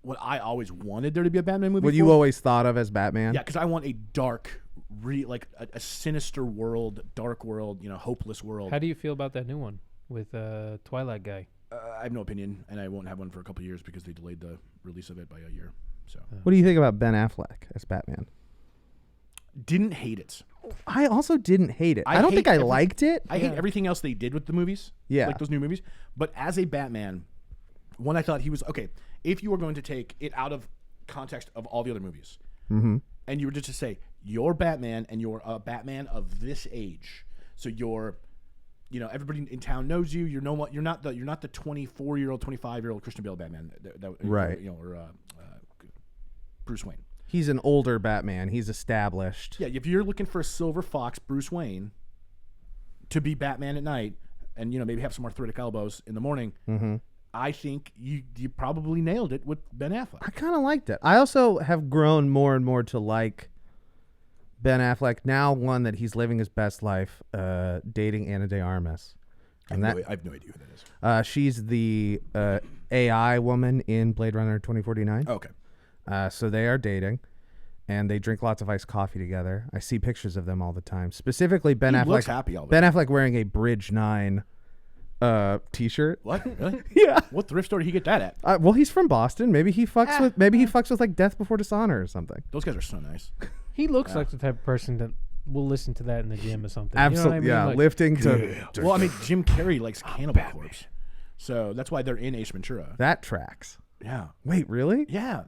what I always wanted there to be a Batman movie. What you always thought of as Batman? Yeah, because I want a dark, a sinister world, dark world, hopeless world. How do you feel about that new one with Twilight guy? I have no opinion, and I won't have one for a couple of years because they delayed the release of it by a year. So What do you think about Ben Affleck as Batman? didn't hate it. I also didn't hate it. I don't hate think I liked it. I hate everything else they did with the movies. Yeah. Like those new movies. But as a Batman, one I thought he was okay. If you were going to take it out of context of all the other movies, and you were just to say you're Batman and you're a Batman of this age, so you're, everybody in town knows you. You're not the 24-year-old, 25-year-old Christian Bale Batman, Right. or Bruce Wayne. He's an older Batman. He's established. Yeah, if you're looking for a silver fox, Bruce Wayne, to be Batman at night, and maybe have some arthritic elbows in the morning, I think you probably nailed it with Ben Affleck. I kind of liked it. I also have grown more and more to like Ben Affleck now. One that he's living his best life, dating Ana de Armas, and I have no idea who that is. she's the AI woman in Blade Runner 2049. Okay. So they are dating, and they drink lots of iced coffee together. I see pictures of them all the time. Specifically, Ben He Affleck. looks happy all the Ben Affleck wearing a Bridge 9 T-shirt. What? Really? Yeah. What thrift store did he get that at? Well, he's from Boston. Maybe he fucks with like Death Before Dishonor or something. Those guys are so nice. He looks like the type of person that will listen to that in the gym or something. Absolutely, You know what I mean? yeah. Like, Lifting to. Well, I mean, Jim Carrey likes Cannibal Corpse. So that's why they're in Ace Ventura. That tracks. Yeah. Wait, really? Yeah.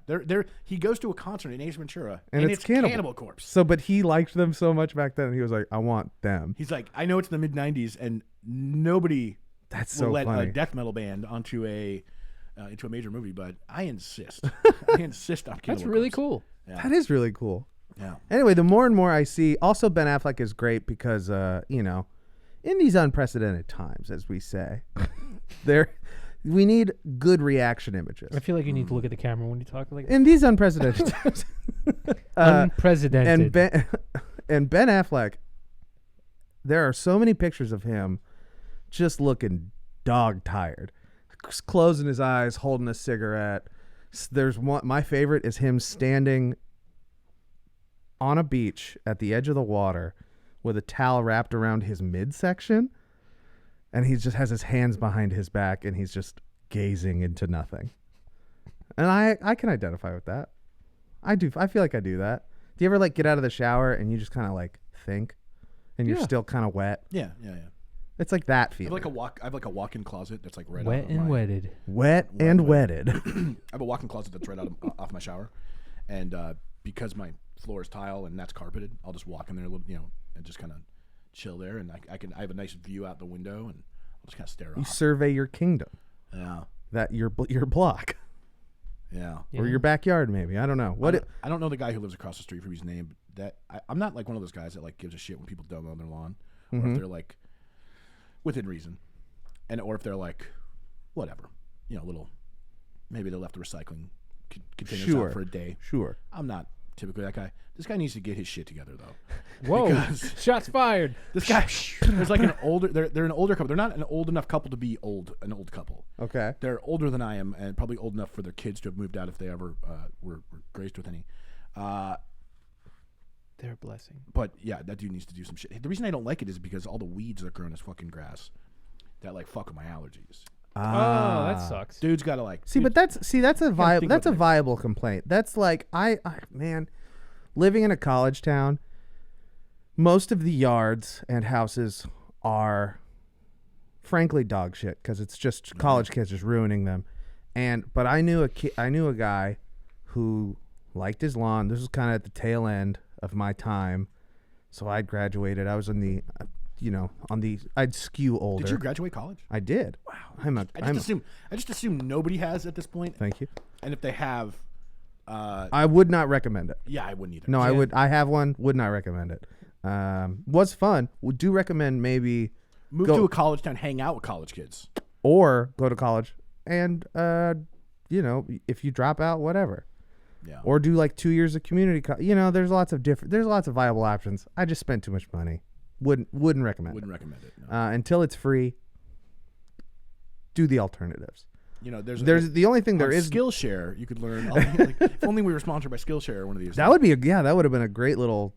He goes to a concert in Ace Ventura, and it's Cannibal Corpse. So, but he liked them so much back then, he was like, I want them. He's like, I know it's the mid-'90s, and nobody That's will so let funny. a death metal band onto a major movie, but I insist. I insist on Cannibal That's really Corpse. cool. Yeah. That is really cool. Yeah. Anyway, the more and more I see, also Ben Affleck is great because, you know, in these unprecedented times, as we say, we need good reaction images. I feel like you need to look at the camera when you talk like that. In these unprecedented times. Unprecedented. And Ben Affleck, there are so many pictures of him just looking dog tired, closing his eyes, holding a cigarette. There's one, my favorite is him standing on a beach at the edge of the water with a towel wrapped around his midsection, and he just has his hands behind his back and he's just gazing into nothing. And I can identify with that. I feel like I do that. Do you ever like get out of the shower and you just kind of like think and you're still kind of wet? Yeah. It's like that I feeling. have like a walk-in closet that's like right Wet out of and my, wetted. Wet and wetted. I have a walk-in closet that's right out of, off my shower, and because my floor is tile and that's carpeted, I'll just walk in there a little, and just kind of chill there, and I have a nice view out the window, and I'll just kind of stare You off. survey your kingdom. Yeah. That your block Yeah. or your backyard, maybe. I don't know. I don't know the guy who lives across the street from his name. But I'm not like one of those guys that like gives a shit when people don't mow their lawn, or if they're like within reason, or if they're like whatever, little. Maybe they left the recycling containers out for a day. Sure. I'm not typically that guy. This guy needs to get his shit together though. Whoa! Because Shots fired. this guy, there's like an older. They're an older couple. They're not an old enough couple to be an old couple. Okay. They're older than I am, and probably old enough for their kids to have moved out if they ever were graced with any. They're a blessing. But yeah, that dude needs to do some shit. The reason I don't like it is because all the weeds that grow in his fucking grass that like fuck with my allergies. Oh, that sucks. Dude's got to like But that's a viable. think That's a about it. viable complaint. That's like man, living in a college town. Most of the yards and houses are, frankly, dog shit because it's just college kids just ruining them. But I knew a guy who liked his lawn. This was kind of at the tail end of my time, so I'd graduated. I was in the, I'd skew older. Did you graduate college? I did. Wow. I just assume nobody has at this point. Thank you. And if they have, I would not recommend it. yeah, I wouldn't either. No, I would. I have one. Would not recommend it. Was fun. Would do recommend maybe Move to a college town, hang out with college kids. or go to college and if you drop out, whatever. Yeah. Or do like 2 years of community. There's lots of viable options. I just spent too much money. Wouldn't recommend. Wouldn't recommend it. No. Until it's free. Do the alternatives. There's the only thing there is Skillshare. You could learn. If only we were sponsored by Skillshare one of these. that would be that would have been a great little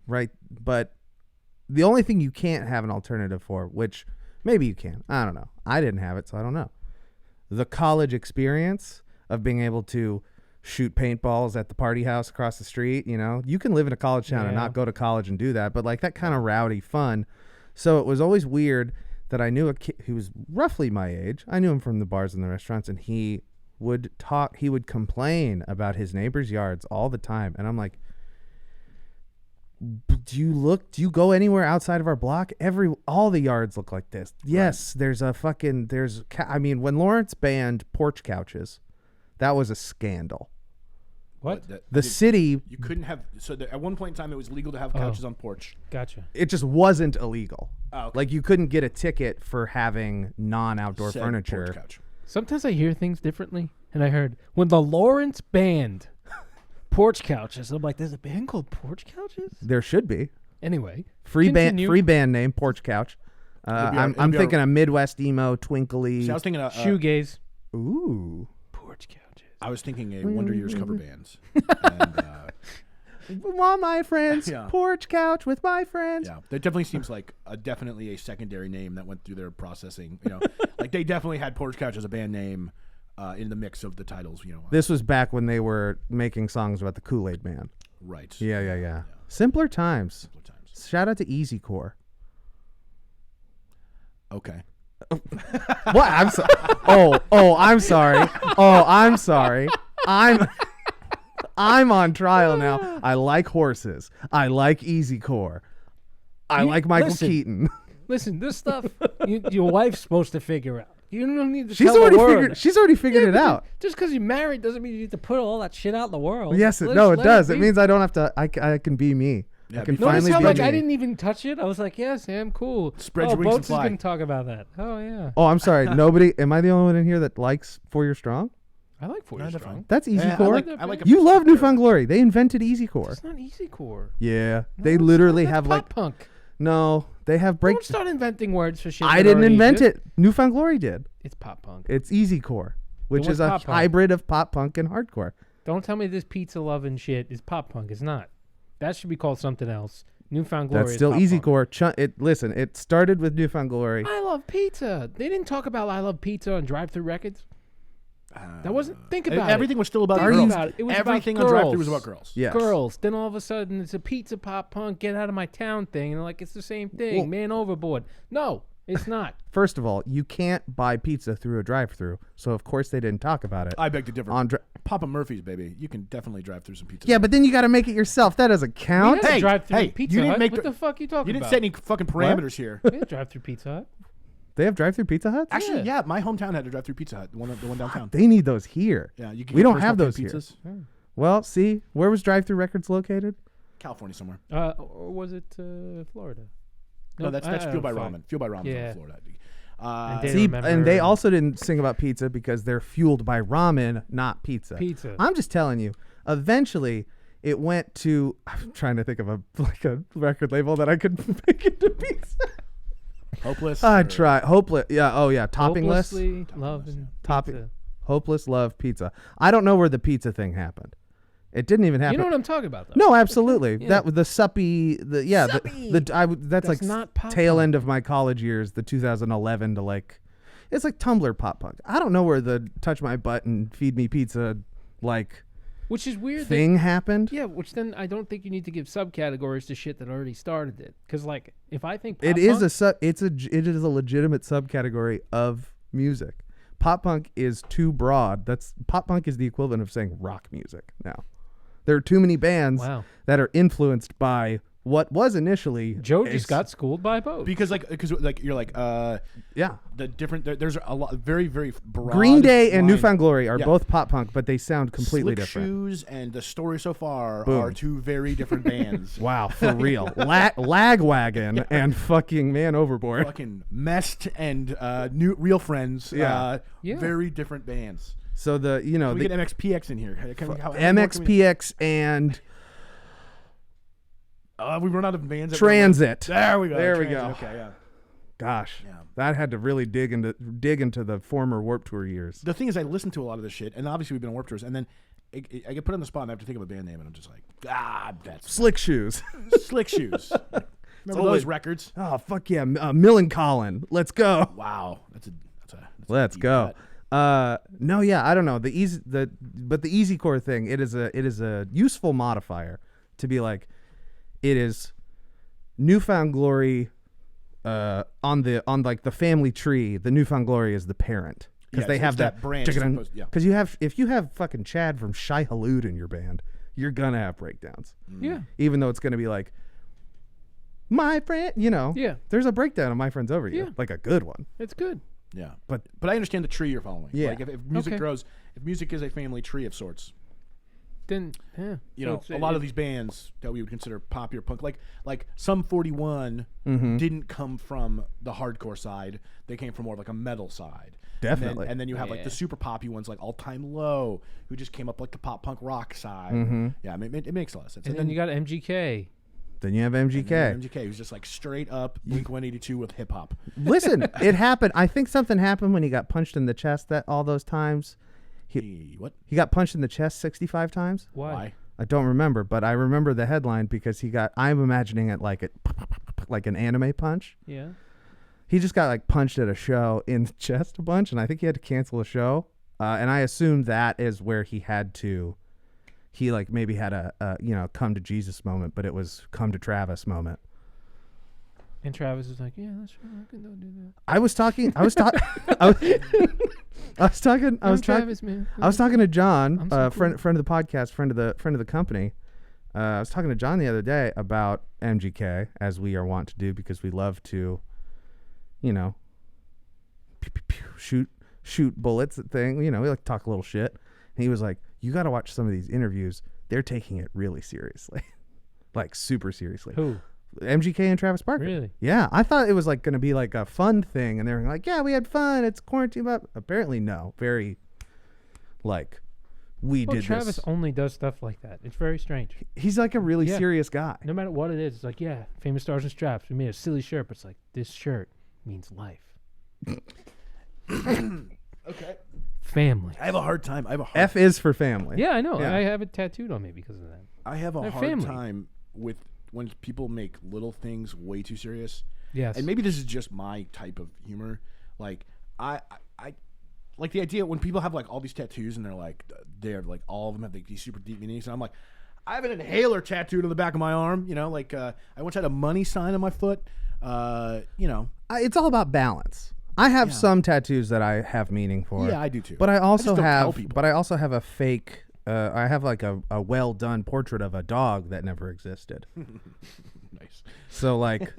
right. But the only thing you can't have an alternative for, which maybe you can, I don't know. I didn't have it, so I don't know. The college experience of being able to shoot paintballs at the party house across the street. You can live in a college town and not go to college and do that, but like that kind of rowdy fun. So it was always weird that I knew a kid who was roughly my age. I knew him from the bars and the restaurants, and he would complain about his neighbors' yards all the time. And I'm like, do you go anywhere outside of our block? All the yards look like this. Yes, right. When Lawrence banned porch couches, that was a scandal. What? The city, You couldn't have. So at one point in time, it was legal to have couches on porch. Gotcha. it just wasn't illegal. Oh, okay. Like you couldn't get a ticket for having non-outdoor Said furniture. porch couch. Sometimes I hear things differently, and I heard when the Lawrence band porch couches. I'm like, there's a band called Porch Couches. There should be Anyway, free continue. band name Porch Couch. I'm thinking a Midwest emo twinkly. See, I was thinking shoegaze. Ooh. Porch couches. I was thinking a Wonder Years cover bands. And, All my friends, Yeah. porch couch with my friends. yeah, that definitely seems like definitely a secondary name that went through their processing. Like they definitely had Porch Couch as a band name in the mix of the titles. This was back when they were making songs about the Kool-Aid Man. Right. Yeah. Simpler times. Simpler times. Shout out to Easy Core. Okay. What? I'm sorry. I'm sorry. I'm sorry. I'm on trial now. I like horses. I like easy core. I like Michael Keaton. Listen, this stuff your wife's supposed to figure out. You don't need to She's tell already the world. figured. She's already figured it out. Just because you're married doesn't mean you need to put all that shit out in the world. Yes, it does. It means I don't have to. I can be me. Yeah, I can Notice finally how be like me. I didn't even touch it. I was like, yeah, Sam, cool. Spread your wings and Boats is fly. gonna talk about that. Oh yeah. Oh, I'm sorry. Nobody. Am I the only one in here that likes For Your Strong? I like Four Year Strong. That's easy Yeah, core. I like You love Newfound Glory. They invented easy core. It's not easy core. Yeah, No, they it's literally not. have That's like pop punk. no. They have break. Don't start inventing words for shit. I that didn't already invent exist. it. Newfound Glory did. It's pop punk. It's easy core, which what's is a pop punk? hybrid of pop punk and hardcore. Don't tell me this pizza loving shit is pop punk. It's not. That should be called something else. Newfound Glory. That's is still pop easy punk. core. Listen, it started with Newfound Glory. I love pizza. They didn't talk about I love pizza on drive-through records. That wasn't. Think about everything was still about Think girls. about it. It was Everything about on drive-thru girls. was about girls. Yes. girls. Then all of a sudden it's a pizza pop punk. Get out of my town thing, and like it's the same thing. Well- Man overboard. No, it's not. First of all, you can't buy pizza through a drive-through, so of course they didn't talk about it. I beg to differ. On Papa Murphy's, baby. You can definitely drive through some pizza. yeah, but then you got to make it yourself. That doesn't count. We had Hey, a drive-through hey, Pizza you didn't Hut. make What the- the fuck you talking You didn't about? set any fucking parameters here. We had a drive-through Pizza Hut. They have drive-through Pizza Huts. Actually, yeah, my hometown had a drive-through Pizza Hut, the one downtown. They need those here. Yeah, you can We get don't have personal those pan here. pizzas. Well, see, where was Drive-Through Records located? California somewhere. Or was it Florida? No, Nope, that's I Fuel by don't fuck. Ramen. Fuel by Ramen Yeah. in Florida. And they See, remember- and they also didn't sing about pizza because they're fueled by ramen, not pizza. Pizza. I'm just telling you. Eventually, it went to. I'm trying to think of a record label that I could make into pizza. Hopeless. I or- try hopeless. Yeah. Oh yeah. Toppingless. Hopelessly loving Topping. pizza. Hopeless love pizza. I don't know where the pizza thing happened. It didn't even happen. You know what I'm talking about, though. No, absolutely. Yeah. That was the suppy. That's That's like not pop tail punk. end of my college years, the 2011 to like, it's like Tumblr pop punk. I don't know where the touch my butt and feed me pizza like Which is weird. thing happened. Yeah, which then I don't think you need to give subcategories to shit that already started it. Because like, if I think pop It is punk, it is a legitimate subcategory of music. Pop punk is too broad. Pop punk is the equivalent of saying rock music now. There are too many bands Wow. that are influenced by what was initially Joe a just got schooled by both. Because you're like yeah. the different there's a lot very very broad Green Day and line. Newfound Glory are Yeah. both pop punk, but they sound completely Slick different. Shoes and The Story So Far Boom. are two very different bands. Wow, for real. Lagwagon and fucking Man Overboard. Fucking Messed and Real Friends. Yeah. Yeah. Very different bands. So the We get MXPX in here. How more can we- MXPX and we run out of bands. Transit. There we go. There we Transit. go. Okay, yeah. Gosh, Yeah. that had to really dig into the former Warped Tour years. The thing is, I listen to a lot of this shit, and obviously we've been on Warped Tours, and then I get put on the spot, and I have to think of a band name, and I'm just like, that's Slick Shoes. Slick Shoes. Remember always- those records? Oh fuck yeah, Millencolin. Let's go. Wow, that's a Let's deep go. cut. No, yeah, I don't know the easy core thing. It is a useful modifier to be like, it is Newfound Glory. On like the family tree, the Newfound Glory is the parent because Yeah, they it's have that branch as opposed- yeah. Because if you have fucking Chad from Shai Hulud in your band, you're gonna have breakdowns. yeah, Even though it's gonna be like, my friend, Yeah. there's a breakdown of My Friend's Over You, Yeah. like a good one. it's good. Yeah, But I understand the tree you're following. Yeah. Like if music Okay. grows, if music is a family tree of sorts, Then yeah, you So know, it's- a lot of these bands that we would consider popular punk, like Sum 41, Mm-hmm. didn't come from the hardcore side. They came from more of like a metal side. Definitely. And then you have like Yeah. the super poppy ones like All Time Low, who just came up like the pop punk rock side. Mm-hmm. Yeah, I mean, it makes a lot of sense. and then you got MGK. then you have MGK. MGK, who's just like straight up Blink 182 with hip hop. Listen, it happened. I think something happened when he got punched in the chest all those times. What? He got punched in the chest 65 times. Why? I don't remember, but I remember the headline because I'm imagining it like an anime punch. Yeah. He just got like punched at a show in the chest a bunch, and I think he had to cancel a show. And I assume that is where he like maybe had a come to Jesus moment, but it was come to Travis moment. And Travis was like, "Yeah, that's right. I can do that." I was talking to John, I'm so friend of the podcast, friend of the company. I was talking to John the other day about MGK, as we are wont to do, because we love to, pew, pew, pew, shoot bullets at things. We like to talk a little shit. And he was like, "You got to watch some of these interviews. They're taking it really seriously, like super seriously." Who? MGK and Travis Barker. Really? Yeah, I thought it was like going to be like a fun thing, and they were like, "Yeah, we had fun. It's quarantine," but apparently no. Very, like, did Travis this. only does stuff like that. It's very strange. He's like a really Yeah. serious guy. No matter what it is, it's like, yeah, famous stars and straps. We made a silly shirt, but it's like, this shirt means life. Okay. Family. I have a hard time. F is for family. Yeah, I know. Yeah. I have it tattooed on me because of that. I have a They're hard family. time with when people make little things way too serious. Yes. And maybe this is just my type of humor. Like I like the idea when people have like all these tattoos and they're like all of them have like these super deep meanings, and I'm like, I have an inhaler tattooed on the back of my arm. I once had a money sign on my foot. It's all about balance. I have some tattoos that I have meaning for. Yeah, I do too. But I also just don't tell have. people. But I also have a fake. I have like a well done portrait of a dog that never existed. Nice. So like,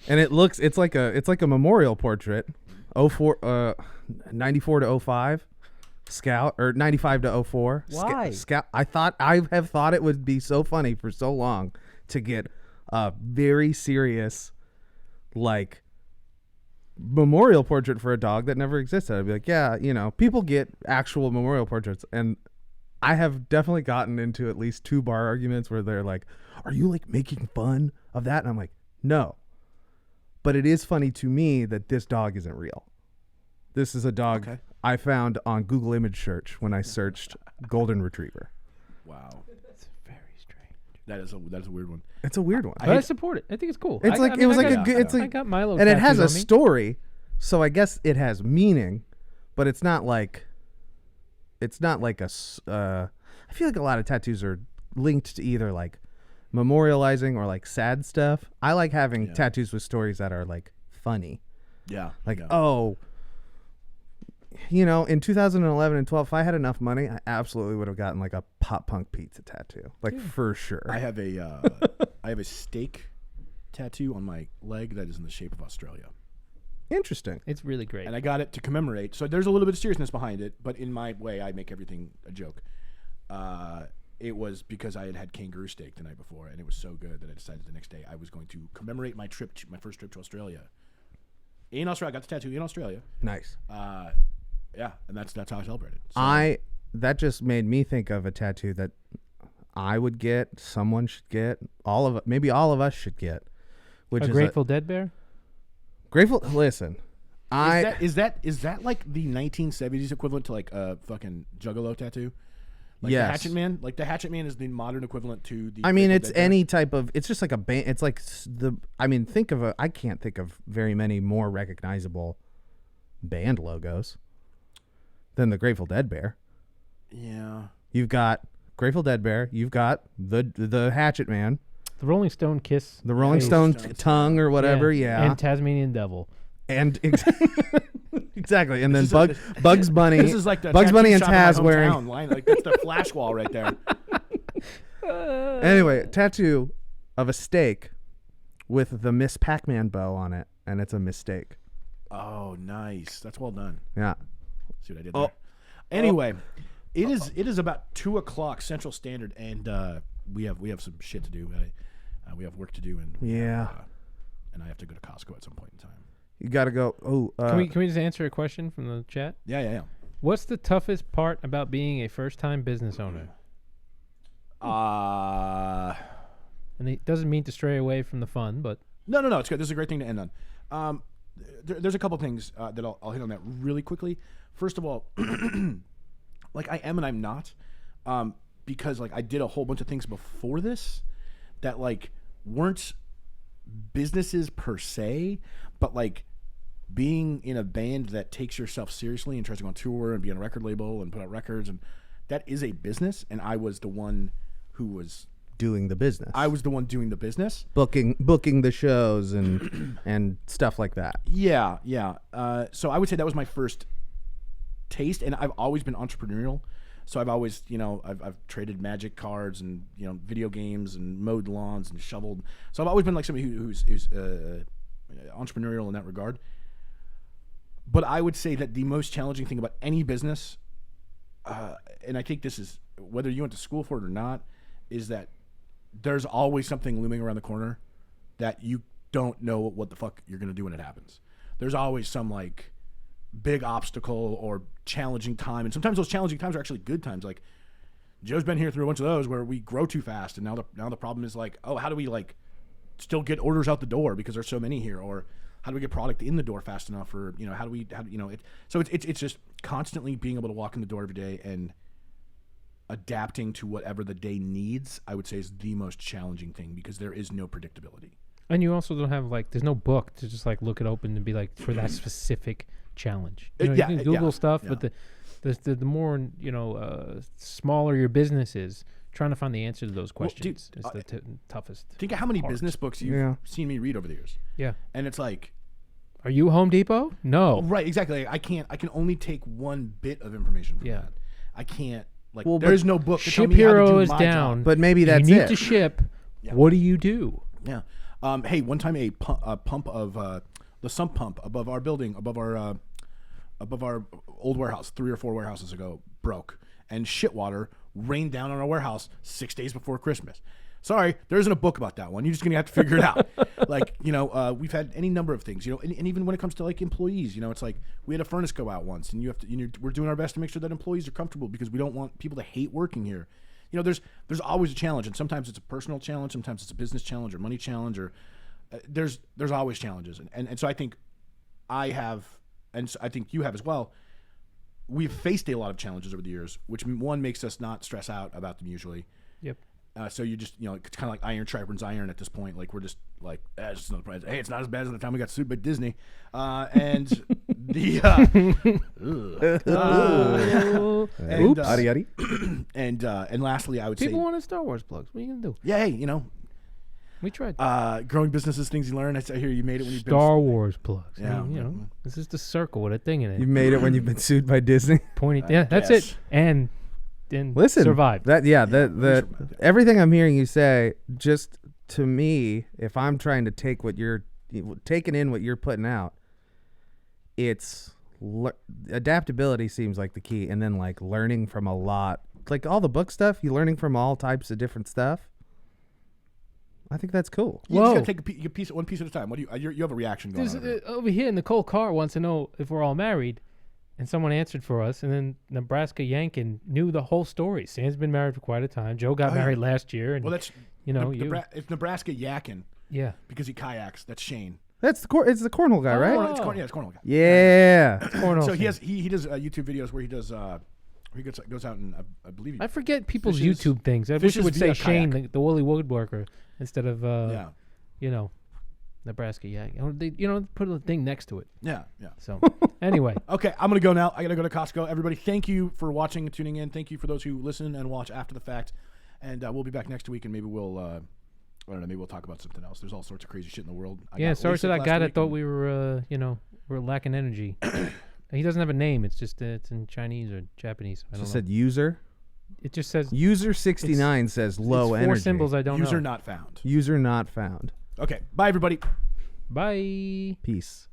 and it's like a memorial portrait. 94 to 05 Scout, or 95 to 04 Why? Scout. I have thought it would be so funny for so long to get a very serious like memorial portrait for a dog that never existed. I'd be like, yeah, people get actual memorial portraits, and I have definitely gotten into at least 2 bar arguments where they're like, "Are you like making fun of that?" And I'm like, "No. But it is funny to me that this dog isn't real. This is a dog I found on Google image search when I searched golden retriever." Wow. It's very strange. That is a weird one. It's a weird one. But I support it. I think it's cool. It's like it was like a good. It's I like, got Milo and it has tattooed a on me. story, so I guess it has meaning, but it's not like. It's not like I feel like a lot of tattoos are linked to either like memorializing or like sad stuff. I like having tattoos with stories that are like funny. Yeah. Like, in 2011 and 12, if I had enough money, I absolutely would have gotten like a pop punk pizza tattoo, like for sure. I have a steak tattoo on my leg that is in the shape of Australia. Interesting. It's really great. And I got it to commemorate. So there's a little bit of seriousness behind it, but in my way, I make everything a joke. It was because I had had kangaroo steak the night before, and it was so good that I decided the next day I was going to commemorate my first trip to Australia. In Australia, I got the tattoo in Australia. Nice. Yeah, and that's how I celebrated. So, that just made me think of a tattoo that I would get, someone should get, maybe all of us should get, which a is Grateful Dead bear. Grateful. Listen, is that like the 1970s equivalent to like a fucking Juggalo tattoo? Like yes. The Hatchet Man? Like the Hatchet Man is the modern equivalent to the. I mean, Grateful it's Dead any type of. It's just like a band. It's like I can't think of very many more recognizable band logos than the Grateful Dead bear. Yeah. You've got Grateful Dead bear. You've got the Hatchet Man. The Rolling Stone kiss. The Rolling Stone tongue or whatever, yeah. And Tasmanian Devil. And exactly. And then Bugs Bunny. This is like the Bugs Bunny and tattoo shop Taz in my wearing. hometown line. Like that's the flash wall right there. Anyway, tattoo of a steak with the Miss Pac-Man bow on it, and it's a mistake. Oh, nice. That's well done. Yeah. See what I did there? Anyway, it is about 2:00 Central Standard, and we have some shit to do. We have work to do, and and I have to go to Costco at some point in time. You got to go. Can we just answer a question from the chat? Yeah. What's the toughest part about being a first-time business owner? And it doesn't mean to stray away from the fun, but No, it's good. This is a great thing to end on. There's a couple things that I'll hit on that really quickly. First of all, like I am and I'm not, because like I did a whole bunch of things before this that like weren't businesses per se, but like being in a band that takes yourself seriously and tries to go on tour and be on a record label and put out records, and that is a business. And I was the one who was doing the business. I was the one doing the business, booking the shows and and stuff like that. Yeah. So I would say that was my first taste, and I've always been entrepreneurial. So I've always, I've traded magic cards and video games and mowed lawns and shoveled. So I've always been like somebody who's entrepreneurial in that regard. But I would say that the most challenging thing about any business, and I think this is whether you went to school for it or not, is that there's always something looming around the corner that you don't know what the fuck you're gonna do when it happens. There's always some like big obstacle or challenging time, and sometimes those challenging times are actually good times. Like Joe's been here through a bunch of those where we grow too fast, and now the problem is like, oh, how do we like still get orders out the door because there's so many here, or how do we get product in the door fast enough, or it's just constantly being able to walk in the door every day and adapting to whatever the day needs. I would say is the most challenging thing because there is no predictability. And you also don't have there's no book to just look it open and be like for that specific challenge. You can Google stuff, but the more smaller your business is, trying to find the answer to those questions is the toughest. Think of how many business books you've seen me read over the years. Yeah, and it's like, are you Home Depot? No, right? Exactly. I can only take one bit of information from that. I can't there is no book. To Ship tell me Hero how to do is my down, job. But maybe that's you need it. to ship. Yeah. What do you do? Yeah. Hey, one time a pump of the sump pump above our building, above our old warehouse, 3 or 4 warehouses ago, broke, and shit water rained down on our warehouse 6 days before Christmas. Sorry, there isn't a book about that one. You're just gonna have to figure it out. We've had any number of things, and even when it comes to employees, it's like we had a furnace go out once, and you have to, we're doing our best to make sure that employees are comfortable because we don't want people to hate working here. There's always a challenge, and sometimes it's a personal challenge, sometimes it's a business challenge or money challenge, or there's always challenges, and so I think I have, and so I think you have as well. We've faced a lot of challenges over the years, which one makes us not stress out about them usually. Yep. So you just, it's kind of like iron sharpens iron at this point. Like we're just like, it's just another prize. Hey, it's not as bad as the time we got sued by Disney. And the and lastly, I would say people wanted Star Wars plugs. What are you gonna do? Yeah, hey, we tried. Growing businesses, things you learn. I hear you made it when you've been Star Wars plugs. Yeah, I mean, this is the circle with a thing in it. You made it when you've been sued by Disney. Pointing. Yeah, that's it. And then survived. That everything I'm hearing you say, just to me, if I'm trying to take what you're taking in, what you're putting out, it's adaptability seems like the key, and then learning from a lot, like all the book stuff. You learning from all types of different stuff. I think that's cool. You just gotta take one piece at a time. What do you have a reaction going on? Over here, Nicole Carr wants to know if we're all married. And someone answered for us, and then Nebraska Yankin knew the whole story. Sam's been married for quite a time. Joe got married last year. And, that's it's Nebraska Yakin. Yeah, because he kayaks. That's Shane. It's the cornhole guy, right? It's cornhole guy. Yeah. So he does YouTube videos where he does he goes out and I believe I forget people's YouTube things. I wish it would say Shane, the woolly woodworker, instead of Nebraska, put a thing next to it. Yeah. So, anyway. Okay, I'm going to go now. I got to go to Costco. Everybody, thank you for watching and tuning in. Thank you for those who listen and watch after the fact. And we'll be back next week, and maybe we'll, I don't know, maybe we'll talk about something else. There's all sorts of crazy shit in the world. Sorry to that guy that thought we were, we're lacking energy. He doesn't have a name. It's just, it's in Chinese or Japanese. I don't know. Said user. It just says. User 69 says low energy. 4 symbols I don't know. User not found. User not found. Okay. Bye, everybody. Bye. Peace.